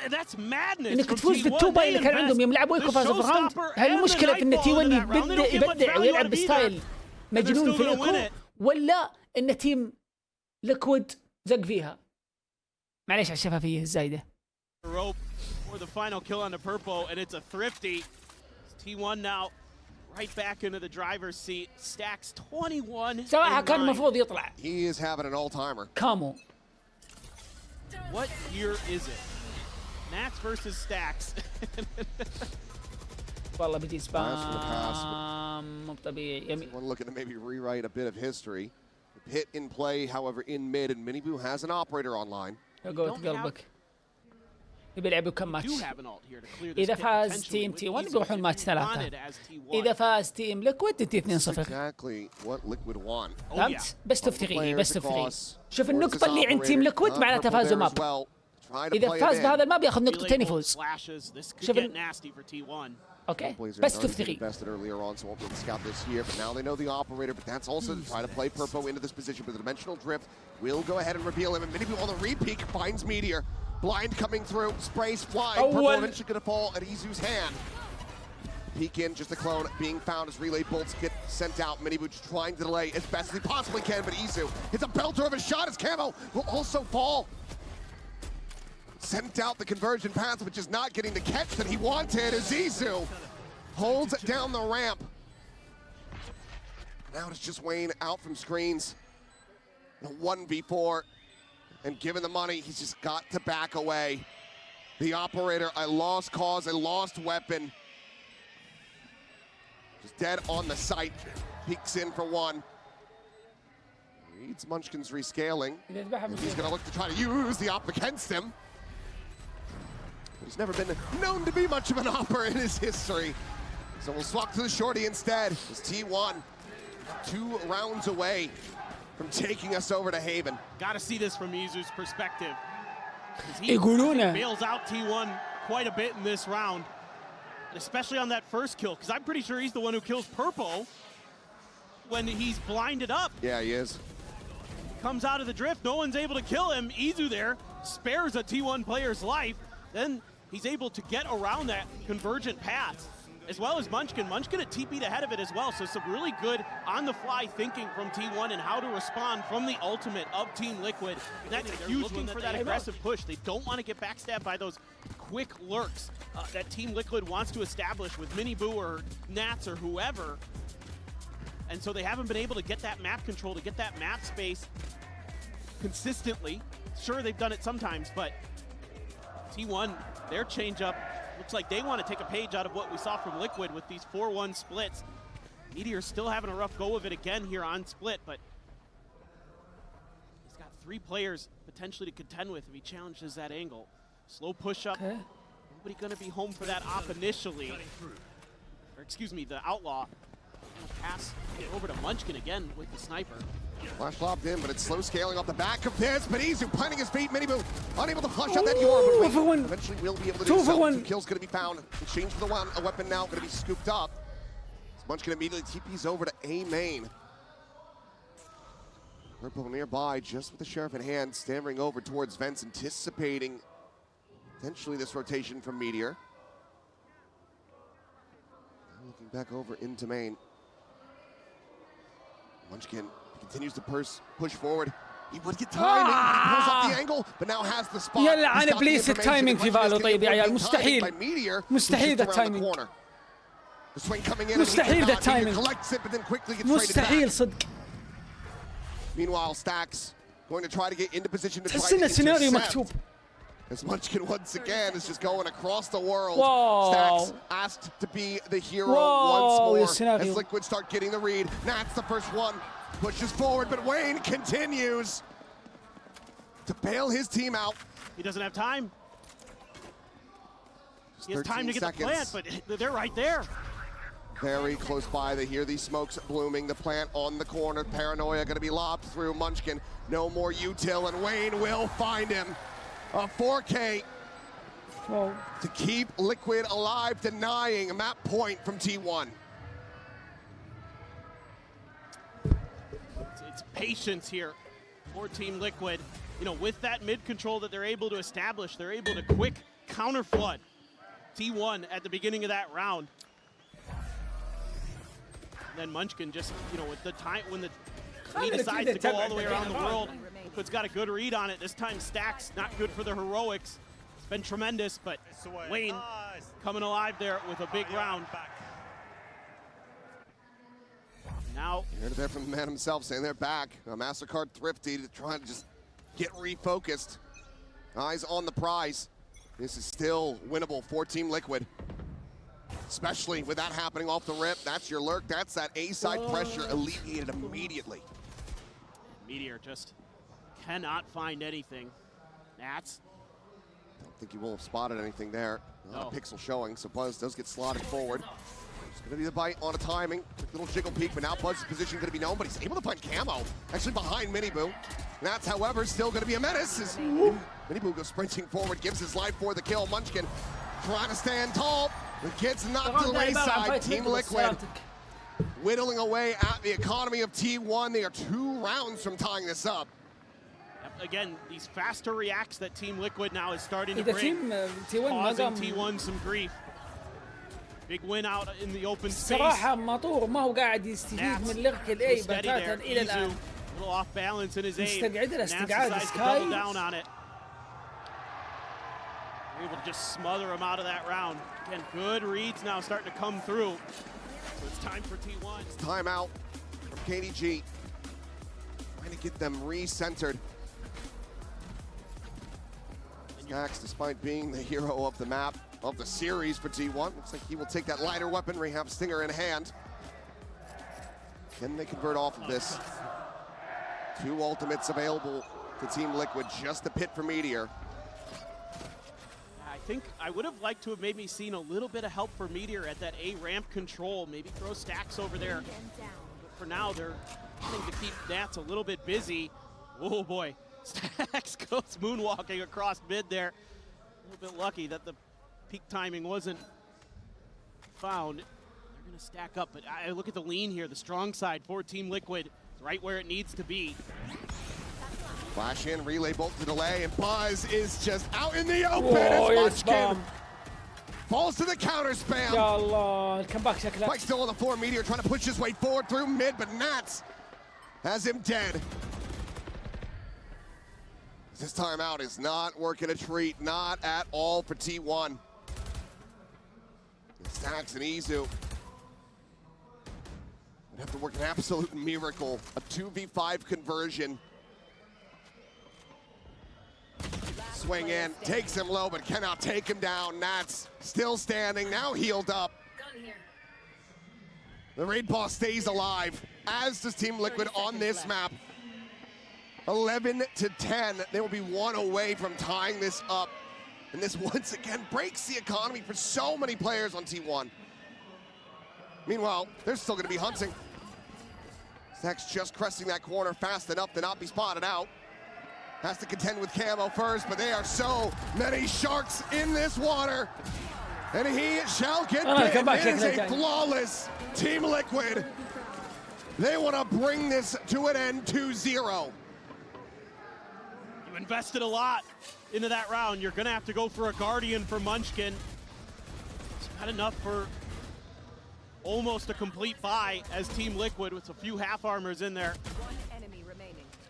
That's madness. انك from تفوز T1. بالتوبا They اللي كان عندهم يوم لعبوا invest ايكو فازوا the في الراوند. showstopper هل and the المشكله في ان nightfall تي 1 into that round. They don't get much يبدع value ويلعب out of either. بستايل مجنون still في gonna win الايكو، it. ولا ان تيم ليكويد زق فيها؟ معليش على الشفافيه الزايده. Rope for the final kill on the Purple, and it's a thrifty. T1 now right back into the driver's seat. Stacks 21. صراحه and كان 9. المفروض يطلع He is having an all-timer. كامو. What year is it? Nats versus Stacks. والله بيجي Last for the pass. سبام مو طبيعي. One looking to maybe rewrite a bit of history. Hit in play, however, in mid, and Miniboo has an operator online. قوت قلبك. يبي يلعبوا كم ماتش. do have an alt here to clear this إذا pit فاز potentially تيم with تي 1 Izu بيروحون if ماتش he 3. wanted as T1. إذا فاز تيم ليكويد 2-0. Exactly what Liquid want. Oh, yeah. فهمت؟ بس تفتري Players بس تفتري. across. شوف Works النقطة as اللي عند تيم operator. ليكويد معناتها Purple فازوا there as ماب. well. Try to إذا play فاز it in. بهذا الماب ياخذ Really نقطتين both يفوز. flashes. This could شوف get nasty for T1. اوكي Blazers بس already تفتري. invested earlier on, so won't be able to scout this here. But now they know the operator. But that's also to try to play Purpo into this position. But the dimensional drift will go ahead and reveal him. And Miniboo on the re-peek finds Meteor. Blind coming through. Sprays flying. Oh, Purpo well. eventually going to fall at Izu's hand. Peek in, just a clone being found as relay bolts get sent out. Miniboo just trying to delay as best as he possibly can. But Izu hits a belter of a shot as Camo will also fall. Sent out the conversion path, which is not getting the catch that he wanted as Izu holds down the ramp. Now it's just Wayne out from screens. The 1v4. And given the money, he's just got to back away. The operator, a lost cause, a lost weapon. Just dead on the site. Peeks in for one. Reads Munchkin's rescaling. He's going to look to try to use the op against him. He's never been known to be much of an opper in his history. So we'll swap to the shorty instead. It's T1, 2 rounds away from taking us over to Haven. Got to see this from Izu's perspective. 'Cause He يقولونه. bails out T1 quite a bit in this round, especially on that first kill, because I'm pretty sure he's the one who kills Purpo when he's blinded up. Yeah, he is. Comes out of the drift, no one's able to kill him. Izu there spares a T1 player's life. Then he's able to get around that convergent path, as well as Munchkin. Munchkin at TP'd ahead of it as well, so some really good on-the-fly thinking from T1 and how to respond from the ultimate of Team Liquid. And that's a huge one for that aggressive push. They don't want to get backstabbed by those quick lurks that Team Liquid wants to establish with Miniboo or Nats or whoever. And so they haven't been able to get that map control, to get that map space consistently. Sure, they've done it sometimes, but T1, their changeup Looks like they want to take a page out of what we saw from Liquid with these 4-1 splits. Meteor still having a rough go of it again here on split, but he's got 3 players potentially to contend with if he challenges that angle. Slow push up. Okay. Nobody going to be home for that op initially. Or excuse me, the Outlaw. Gonna pass over to Munchkin again with the sniper. Flash lobbed in, but it's slow scaling off the back of this. But Izu planting his feet. Miniboo unable to flush out that Yorm. But wait, eventually will be able to do so. 2 kills going to be found. Exchange for the one. A weapon now going to be scooped up. Munchkin immediately TPs over to A main. Purple nearby, just with the Sheriff in hand, stammering over towards Vents, anticipating potentially this rotation from Meteor. Looking back over into main. Munchkin continues to push forward. He would get timing. He pulls off the angle, but now has the spot. يلعن ابليس التايمينج في فالو. طيب يا عيال مستحيل مستحيل ذا التايمينج. مستحيل ذا التايمينج. مستحيل صدق. Meanwhile, Stacks going to try to get into position to تحس إنه سيناريو مكتوب. As Munchkin once again is just going across the world. Whoa. Stacks asked to be the hero once more as Liquid start getting the read. Nat's the first one, pushes forward, but Wayne continues to bail his team out. He doesn't have time. He has time to get seconds. the plant, but they're right there. Very close by. They hear these smokes blooming. The plant on the corner. Paranoia going to be lobbed through. Munchkin, no more util, and Wayne will find him. A 4K to keep Liquid alive, denying a map point from T1. It's patience here for Team Liquid. You know, with that mid control that they're able to establish, they're able to quick counter flood T1 at the beginning of that round. And then Munchkin just, you know, with the time when the he decides to go all the way around the world. Liquid's got a good read on it. This time Stacks not good for the heroics. It's been tremendous, but Wayne coming alive there with a big round. Now you heard it there from the man himself saying they're back. A MasterCard Thrifty to try and just get refocused. Eyes on the prize. This is still winnable for Team Liquid. Especially with that happening off the rip. That's your lurk. That's that A-side pressure alleviated immediately. Meteor just cannot find anything. Nats. Don't think he will have spotted anything there. Not a pixel showing, so Buzz does get slotted forward. It's going to be the bite on a timing. Quick little jiggle peek, but now Buzz's position going to be known, but he's able to find Camo. Actually behind Miniboo. Nats, however, still going to be a menace. As Miniboo goes sprinting forward, gives his life for the kill. Munchkin trying to stand tall. The kid's knocked to the wayside. Team Liquid whittling away at the economy of T1. They are 2 rounds from tying this up. Again, these faster reacts that Team Liquid now is starting to bring, causing T1 some grief. Big win out in the open space. صراحة مطور ما هو قاعد يستفيد من لغك الأي بتاتا إلى الآن. A little off balance in his aim. استقعد decides to double down on it. Able to just smother him out of that round. Again, good reads now starting to come through. So it's time for T1. It's timeout from KDG. Trying to get them re-centered. Stacks, despite being the hero of the map, of the series for T1, looks like he will take that lighter weaponry, have Stinger in hand. Can they convert off of this? 2 ultimates available to Team Liquid, just a pit for Meteor. I think I would have liked to have maybe seen a little bit of help for Meteor at that A ramp control, maybe throw Stacks over there. But for now, they're trying to keep Nats a little bit busy. Oh boy, Stacks goes moonwalking across mid there. A little bit lucky that the peak timing wasn't found. They're gonna stack up, but I look at the lean here, the strong side for Team Liquid. It's right where it needs to be. Flash in, relay bolt to delay, and Buzz is just out in the open as Munchkin falls to the counter spam. يا الله الكمباك شكله. Spike still on the floor, Meteor trying to push his way forward through mid, but Nats has him dead. This timeout is not working a treat, not at all for T1. Stacks and Izu would have to work an absolute miracle, a 2v5 conversion. swing in, takes him low, but cannot take him down. Nats still standing, now healed up. The raid boss stays alive, as does Team Liquid on this map. 11-10, they will be one away from tying this up. And this once again breaks the economy for so many players on T1. Meanwhile, they're still gonna be hunting. Stax just cresting that corner fast enough to not be spotted out. Has to contend with Camo first, but there are so many sharks in this water. And he shall get bitten. It is a flawless Team Liquid. They want to bring this to an end 2-0. You invested a lot into that round. You're gonna have to go for a Guardian for Munchkin. It's not enough for almost a complete buy as Team Liquid with a few half armors in there.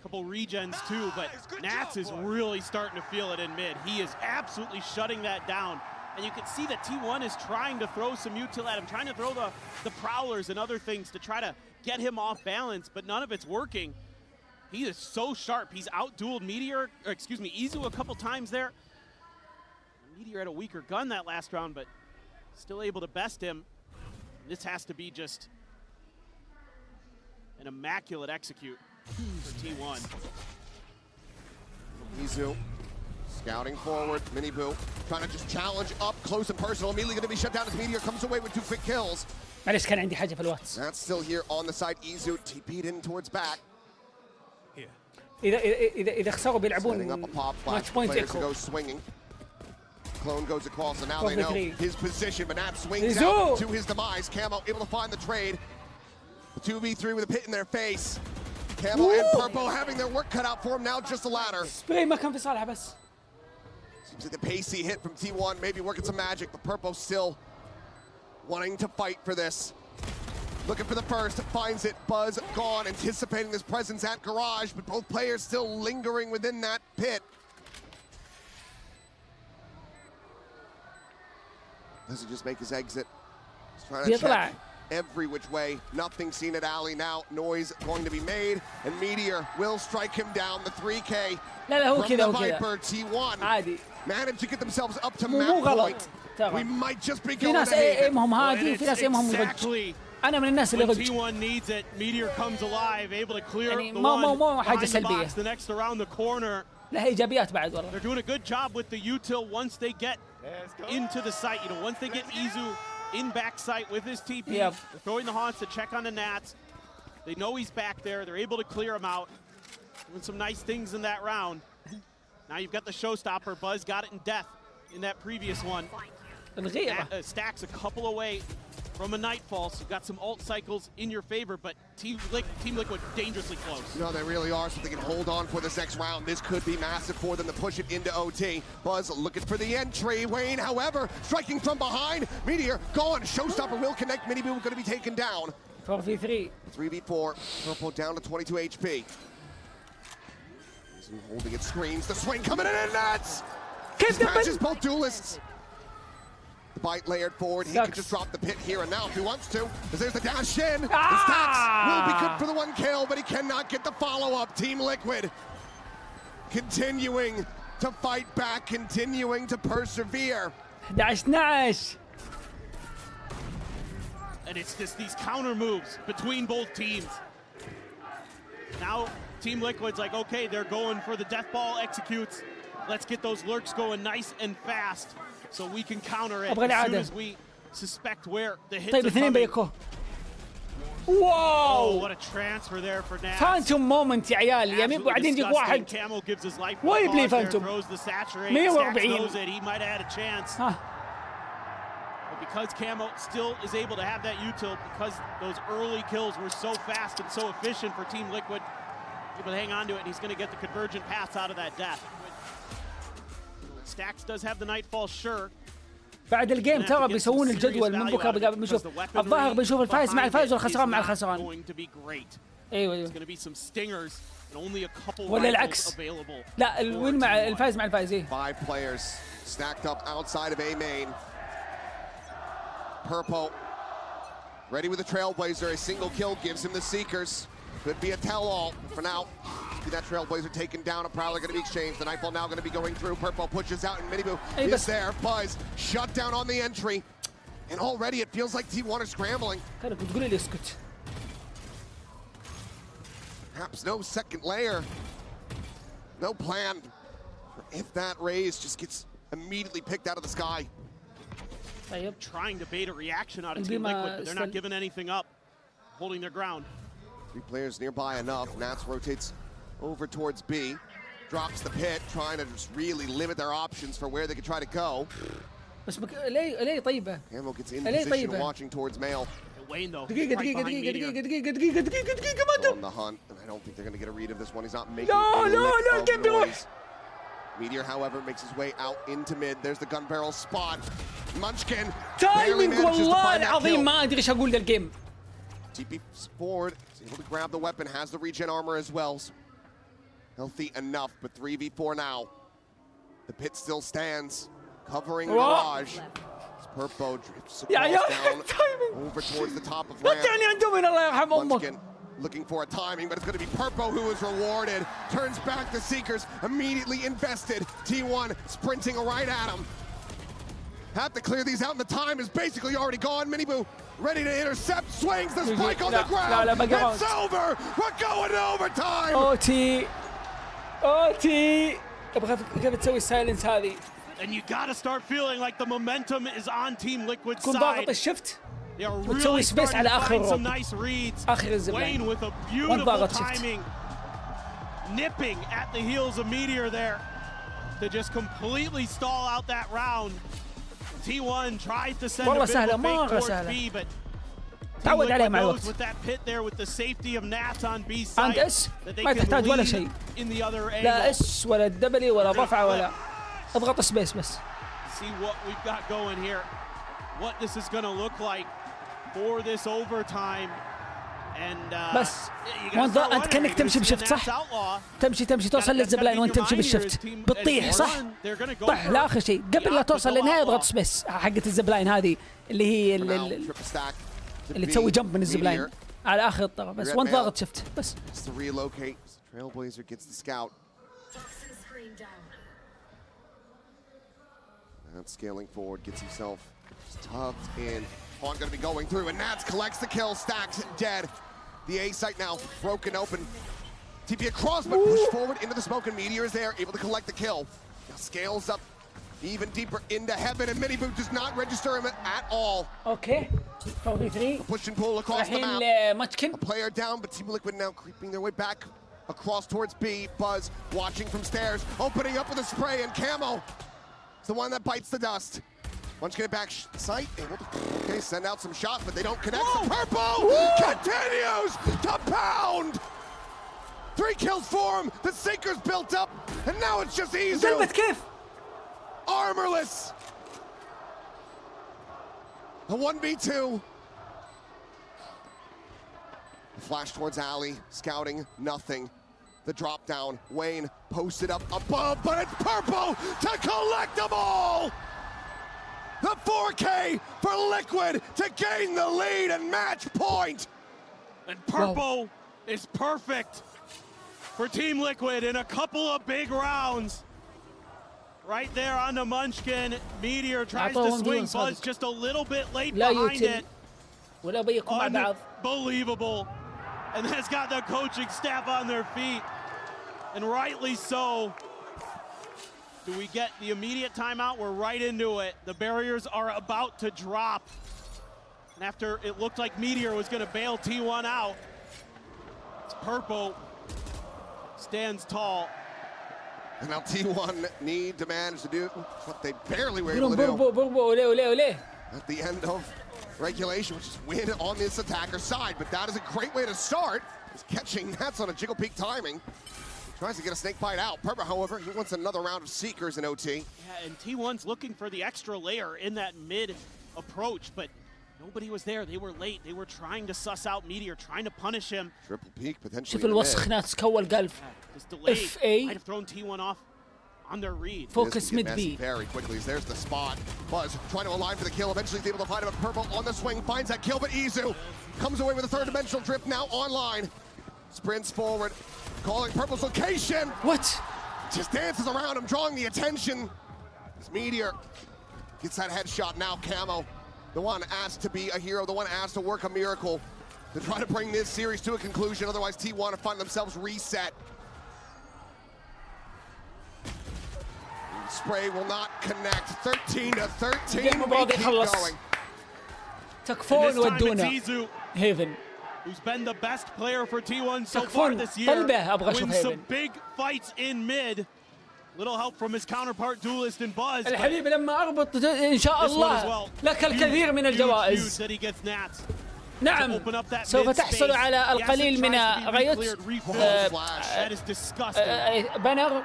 A couple regens too, but Nats is really starting to feel it in mid. He is absolutely shutting that down. And you can see that T1 is trying to throw some util at him, trying to throw the prowlers and other things to try to get him off balance, but none of it's working. He is so sharp. He's out-dueled Izu a couple times there. Meteor had a weaker gun that last round, but still able to best him. This has to be just an immaculate execute for T1. Izu scouting forward, Miniboo trying to just challenge up close and personal. Immediately going to be shut down as Meteor comes away with 2 quick kills. معلش كان عندي حاجة في الواتس. That's still here on the side. Izu TP'd in towards back. إذا خسروا بيلعبون Setting up a pop flash. match point Players echo. go swinging. Clone goes across, and now they know Perfectly. his position, but Nat swings Izu! out to his demise. Camo able to find the trade. 2v3 with a pit in their face. Camo and Purpo having their work cut out for him, now just a ladder. سبراي ما كان في صالحه بس. Seems like the pacey hit from T1, maybe working some magic, but Purpo still wanting to fight for this. Looking for the first, finds it, Buzz gone, anticipating this presence at Garage, but both players still lingering within that pit. Does he just make his exit? He's trying to check every which way. Nothing seen at Alley now. Noise going to be made, and Meteor will strike him down. The 3K from the Viper. T1 عادي. managed to get themselves up to مو map غلط. point. We might just be في going ناس to Haven. ايمهم هادي وفي ناس ايمهم exactly أنا من الناس اللي when رج. T1 needs it. Meteor comes alive, able to clear يعني the مو one حاجة behind the سلبية. box, the next around the corner. لها إيجابيات بعد والله. They're doing a good job with the util once they get into the site. You know, once they get Izu in back sight with his TP, Yep. they're throwing the haunts to check on the Nats. They know he's back there. They're able to clear him out. Doing some nice things in that round. Now you've got the showstopper. Buzz got it in death in that previous one. الغيرة. Stacks a couple away from a nightfall, so you've got some ult cycles in your favor, but Team Liquid dangerously close. No, they really are, so they can hold on for this next round. This could be massive for them to push it into OT. Buzz looking for the entry. Wayne, however, striking from behind. Meteor gone. Showstopper will connect. Miniboo going to be taken down. 4v3. 3v4. Purple down to 22 HP. Izu holding its screens. The swing coming in, and that's dispatches both duelists. The bite layered forward. He can just drop the pit here and now if he wants to. Because there's the dash in. The stacks will be good for the 1 kill, but he cannot get the follow-up. Team Liquid continuing to fight back, continuing to persevere. 11-12. And it's just these counter moves between both teams. Now Team Liquid's like, okay, they're going for the death ball executes. Let's get those lurks going nice and fast so we can counter it as soon as we suspect where the hits are coming. واو. Oh, what a transfer there for Nats. فانتوم مومنت يا عيال. يمين بعدين يجيك واحد. Camo gives his life. Why you play Phantom? Throws the saturate. 140. Knows it. He might have had a chance. But because Camo still is able to have that util, because those early kills were so fast and so efficient for Team Liquid, able to hang on to it, and he's going to get the convergent pass out of that death. Stax does have the nightfall, sure. بعد الجيم ترى بيسوون الجدول من بكره بنشوف الظاهر بنشوف الفائز مع الفائز والخسران مع الخسران. ايوه ولا العكس. لا الوين مع الفائز مع الفائز. ايه 5 players stacked up outside of A main. Purple ready with the Trailblazer. A single kill gives him the Seekers. Could be a tell-all for now. See that Trailblazer taken down. A Prowler going to be exchanged. The Nightfall now going to be going through. Purple pushes out, and Miniboo is there. Buzz shut down on the entry. And already it feels like T1 are scrambling. كانك بتقولي لي اسكت. Perhaps no second layer. No plan. If that raise just gets immediately picked out of the sky. طيب. Trying to bait a reaction out of Team Liquid, but they're not giving anything up. Holding their ground. 3 players nearby enough. Nats rotates over towards B. Drops the pit, trying to just really limit their options for where they could try to go. بس ليه طيبة؟ Camo gets in position watching towards Mail. Wayne though. دقيقة On the hunt, and I don't think they're going to get a read of this one. He's not making No, get noise. Meteor, however, makes his way out into mid. There's the gun barrel spot. Munchkin barely تايمينج manages to والله find that العظيم kill. ما ادري ايش اقول للجيم. TP forward, is able to grab the weapon, has the regen armor as well. Healthy enough, but 3v4 now. The pit still stands, covering Mirage. Purpo drifts across down over towards the top of ramp. يعني عندهم الله يرحم امك. Munchkin looking for a timing, but it's going to be Purpo who is rewarded. Turns back the Seekers, immediately invested. T1 sprinting right at him. Have to clear these out, and the time is basically already gone. Miniboo ready to intercept, swings the spike on the ground. It's over. We're going to overtime. اوتي ابغى كيف تسوي السايلنس هذه؟ And you gotta start feeling like the momentum is on Team Liquid's تكون side. ضاغط الشفت They are وتسوي really سبيس starting على to اخر find some الروب. nice reads. اخر الزبلين. Wayne with a beautiful timing, nipping at the heels of Meteor there to just completely stall out that round. T1 tries to send a bit of a fake towards B, but تعود عليه مع الوقت. with that pit there with the safety of Nats on B side. عند اس that they ما can تحتاج ولا lead شيء. in the other angle. لا اس ولا الدبلي ولا رفعه ولا اضغط سبيس بس. See what we've got going here. What this is going to look like for this overtime. And بس انت كانك تمشي بشفت صح؟ تمشي توصل للزبلين وانت تمشي بالشفت بتطيح صح؟ طح لا اخر شيء قبل لا توصل للنهايه اضغط سبيس حقت الزبلاين هذه اللي هي اللي تسوي جمب من الزبلاين على اخر الطرف بس وانت ضاغط شفت بس. Trailblazer gets the scout. Nats scaling forward, gets himself tucked in. Pawn going to be going through, and Nats collects the kill. Stacks dead. The A site now broken open. TP across, but pushed forward into the smoke, and Meteor is there, able to collect the kill. Now scales up even deeper into heaven, and Miniboo does not register him at all. Okay. 4v3. Push and pull across the map. ماتشكن. A player down, but Team Liquid now creeping their way back across towards B. Buzz watching from stairs, opening up with a spray, and Camo is the one that bites the dust. Munchkin at back sight, able to send out some shots, but they don't connect. The Purple continues to pound. 3 kills for him. The Seeker's built up, and now it's just easy. Armorless. A 1v2. The flash towards Alley, scouting, nothing. The drop down, Wayne posted up above, but it's Purple to collect them all. The 4K for Liquid to gain the lead and match point. And Purple is perfect for Team Liquid in a couple of big rounds. Right there on the Munchkin. Meteor tries to swing. Buzz just a little bit late behind it. Unbelievable. And that's got the coaching staff on their feet. And rightly so. Do we get the immediate timeout? We're right into it. The barriers are about to drop. And after it looked like Meteor was going to bail T1 out, it's Purpo stands tall. And now T1 need to manage to do what they barely were able to do at the end of regulation, which is win on this attacker's side. But that is a great way to start. He's catching Nats on a jiggle peak timing. Tries to get a snake bite out. Purple, however, he wants another round of Seekers in OT. Yeah, and T1's looking for the extra layer in that mid approach, but nobody was there. They were late. They were trying to suss out Meteor, trying to punish him. Triple peak potentially. شوف الوسخ ناس كول قلب. Just delayed. FA. Might have thrown T1 off on their read. Focus mid B. Very quickly. There's the spot. Buzz trying to align for the kill. Eventually he's able to find him. Purple on the swing, finds that kill, but Izu comes away with a third dimensional drift now online. Sprints forward. Calling Purple's location. وات Just dances around him, drawing the attention. This Meteor gets that headshot now. Camo, the one asked to be a hero, the one asked to work a miracle to try to bring this series to a conclusion. Otherwise, T1 will find themselves reset. Spray will not connect. 13 to 13. We keep going. تكفون ودونا هيفن. Who's been the best player for T1 so far تكفون this year. طلبه ابغى اشوف Wins هيفن. some big fights in mid. Little help from his counterpart duelist in Buzz. الحبيب لما اربط ان شاء الله لك الكثير من الجوائز. نعم سوف تحصل على القليل من غيوت بانر.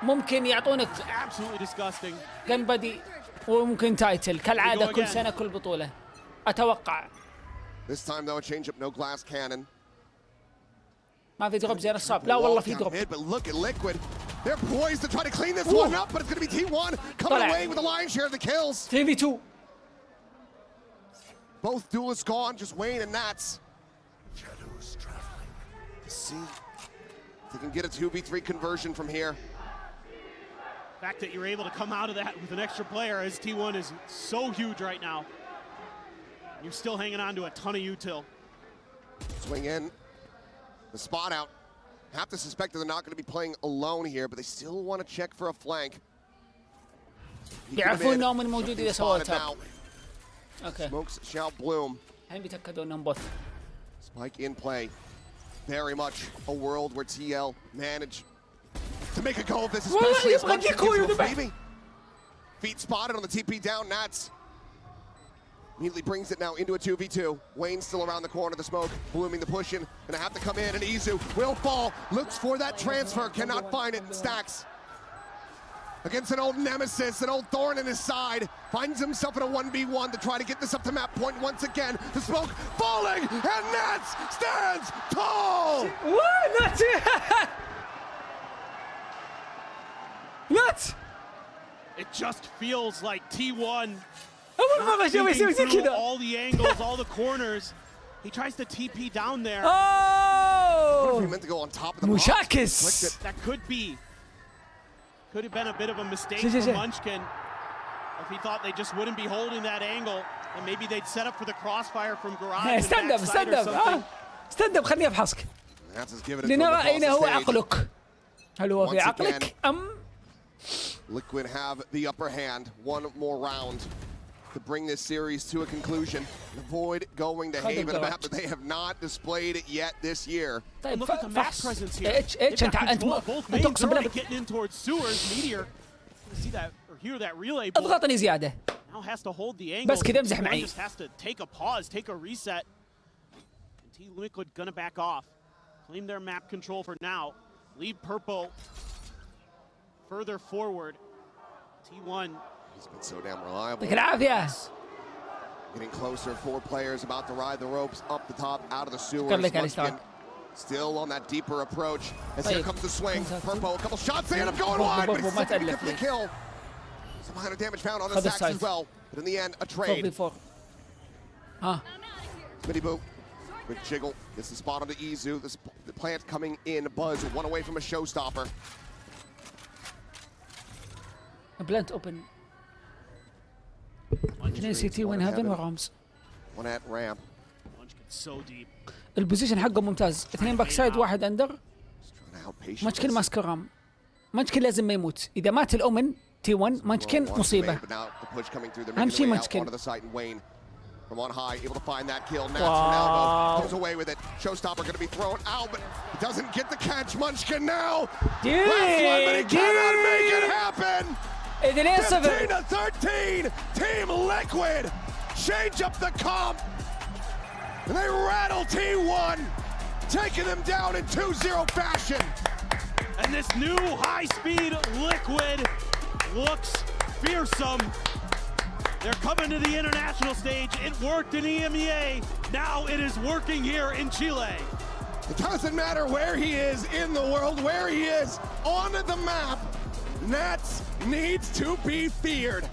ممكن يعطونك جن بدي وممكن تايتل كالعاده كل سنه كل بطوله اتوقع. This time though, a change up, no glass cannon. ما في دروب زي الصعب. لا والله في دروب. But look at Liquid. They're poised to try to clean this one up, but it's going to be T1 coming away with the lion's share of the kills. 3v2. Both duelists gone, just Wayne and Nats. Shadows traveling. See if they can get a 2v3 conversion from here. The fact that you're able to come out of that with an extra player as T1 is so huge right now. You're still hanging on to a ton of util. Swing in. The spot out. Have to suspect that they're not going to be playing alone here, but they still want to check for a flank. يعرفون انهم موجود اذا سووا تاب. Okay. Smokes shall bloom. الحين بيتاكدوا انهم بوث. Spike in play. Very much a world where TL manage to make a go of this, especially as much as freebie. Feet spotted on the TP down. Nats immediately brings it now into a 2v2. Wayne still around the corner of the smoke, blooming the push in. Gonna have to come in, and Izu will fall. Looks for that transfer, cannot find it. Stacks against an old nemesis, an old thorn in his side. Finds himself in a 1v1 to try to get this up to map point once again. The smoke falling, and Nats stands tall! What? Nats! Nats! It just feels like T1 through all the angles, all the corners. He tries to TP down there. Oh! He meant to go on top of the Mushakis. That could have been a bit of a mistake for Munchkin if he thought they just wouldn't be holding that angle, and maybe they'd set up for the crossfire from garage. stand up خليني افحصك. لنرى اين هو عقلك. هل هو في عقلك ام Liquid have the upper hand. One more round to bring this series to a conclusion. Avoid going to Haven, a map that they have not displayed it yet this year. طيب Look at the map presence here. انت both mains getting in towards sewers. Meteor, see that or hear that relay. اضغطني زياده. Now has to hold the angle. بس كذا امزح معي. Just has to take a pause, take a reset. T Liquid gonna back off. Claim their map control for now. Leave Purple further forward. T1. He's been so damn reliable. يعطيك العافية. Getting closer, 4 players about to ride the ropes up the top, out of the sewers. Still on that deeper approach. As here comes the swing. Purple, a couple shots, they end up going wide, but he's going to get the kill. Some minor damage found on the stacks as well. But in the end, a trade. Smitty Boo. Quick jiggle. Gets the spot on the Izu. The plant coming in. Buzz, one away from a showstopper. Plant open. T win heaven ورامز. One at ramp. So deep. البوزيشن حقه ممتاز. 2 باك سايد 1 اندر. مشكل ماسك رام. مشكل لازم ما يموت. إذا مات الأومن T1 مشكل مصيبة. أهم شيء مشكل. From on high, able to find that kill. Nats from elbow comes away with it. Showstopper going to be thrown out, but doesn't get the catch. Munchkin now. Last one, but he cannot make it happen. 15 to 13. Team Liquid change up the comp, and they rattle T1, taking them down in 2-0 fashion. And this new high-speed Liquid looks fearsome. They're coming to the international stage. It worked in EMEA. Now it is working here in Chile. It doesn't matter where he is in the world, where he is on the map. Nats needs to be feared.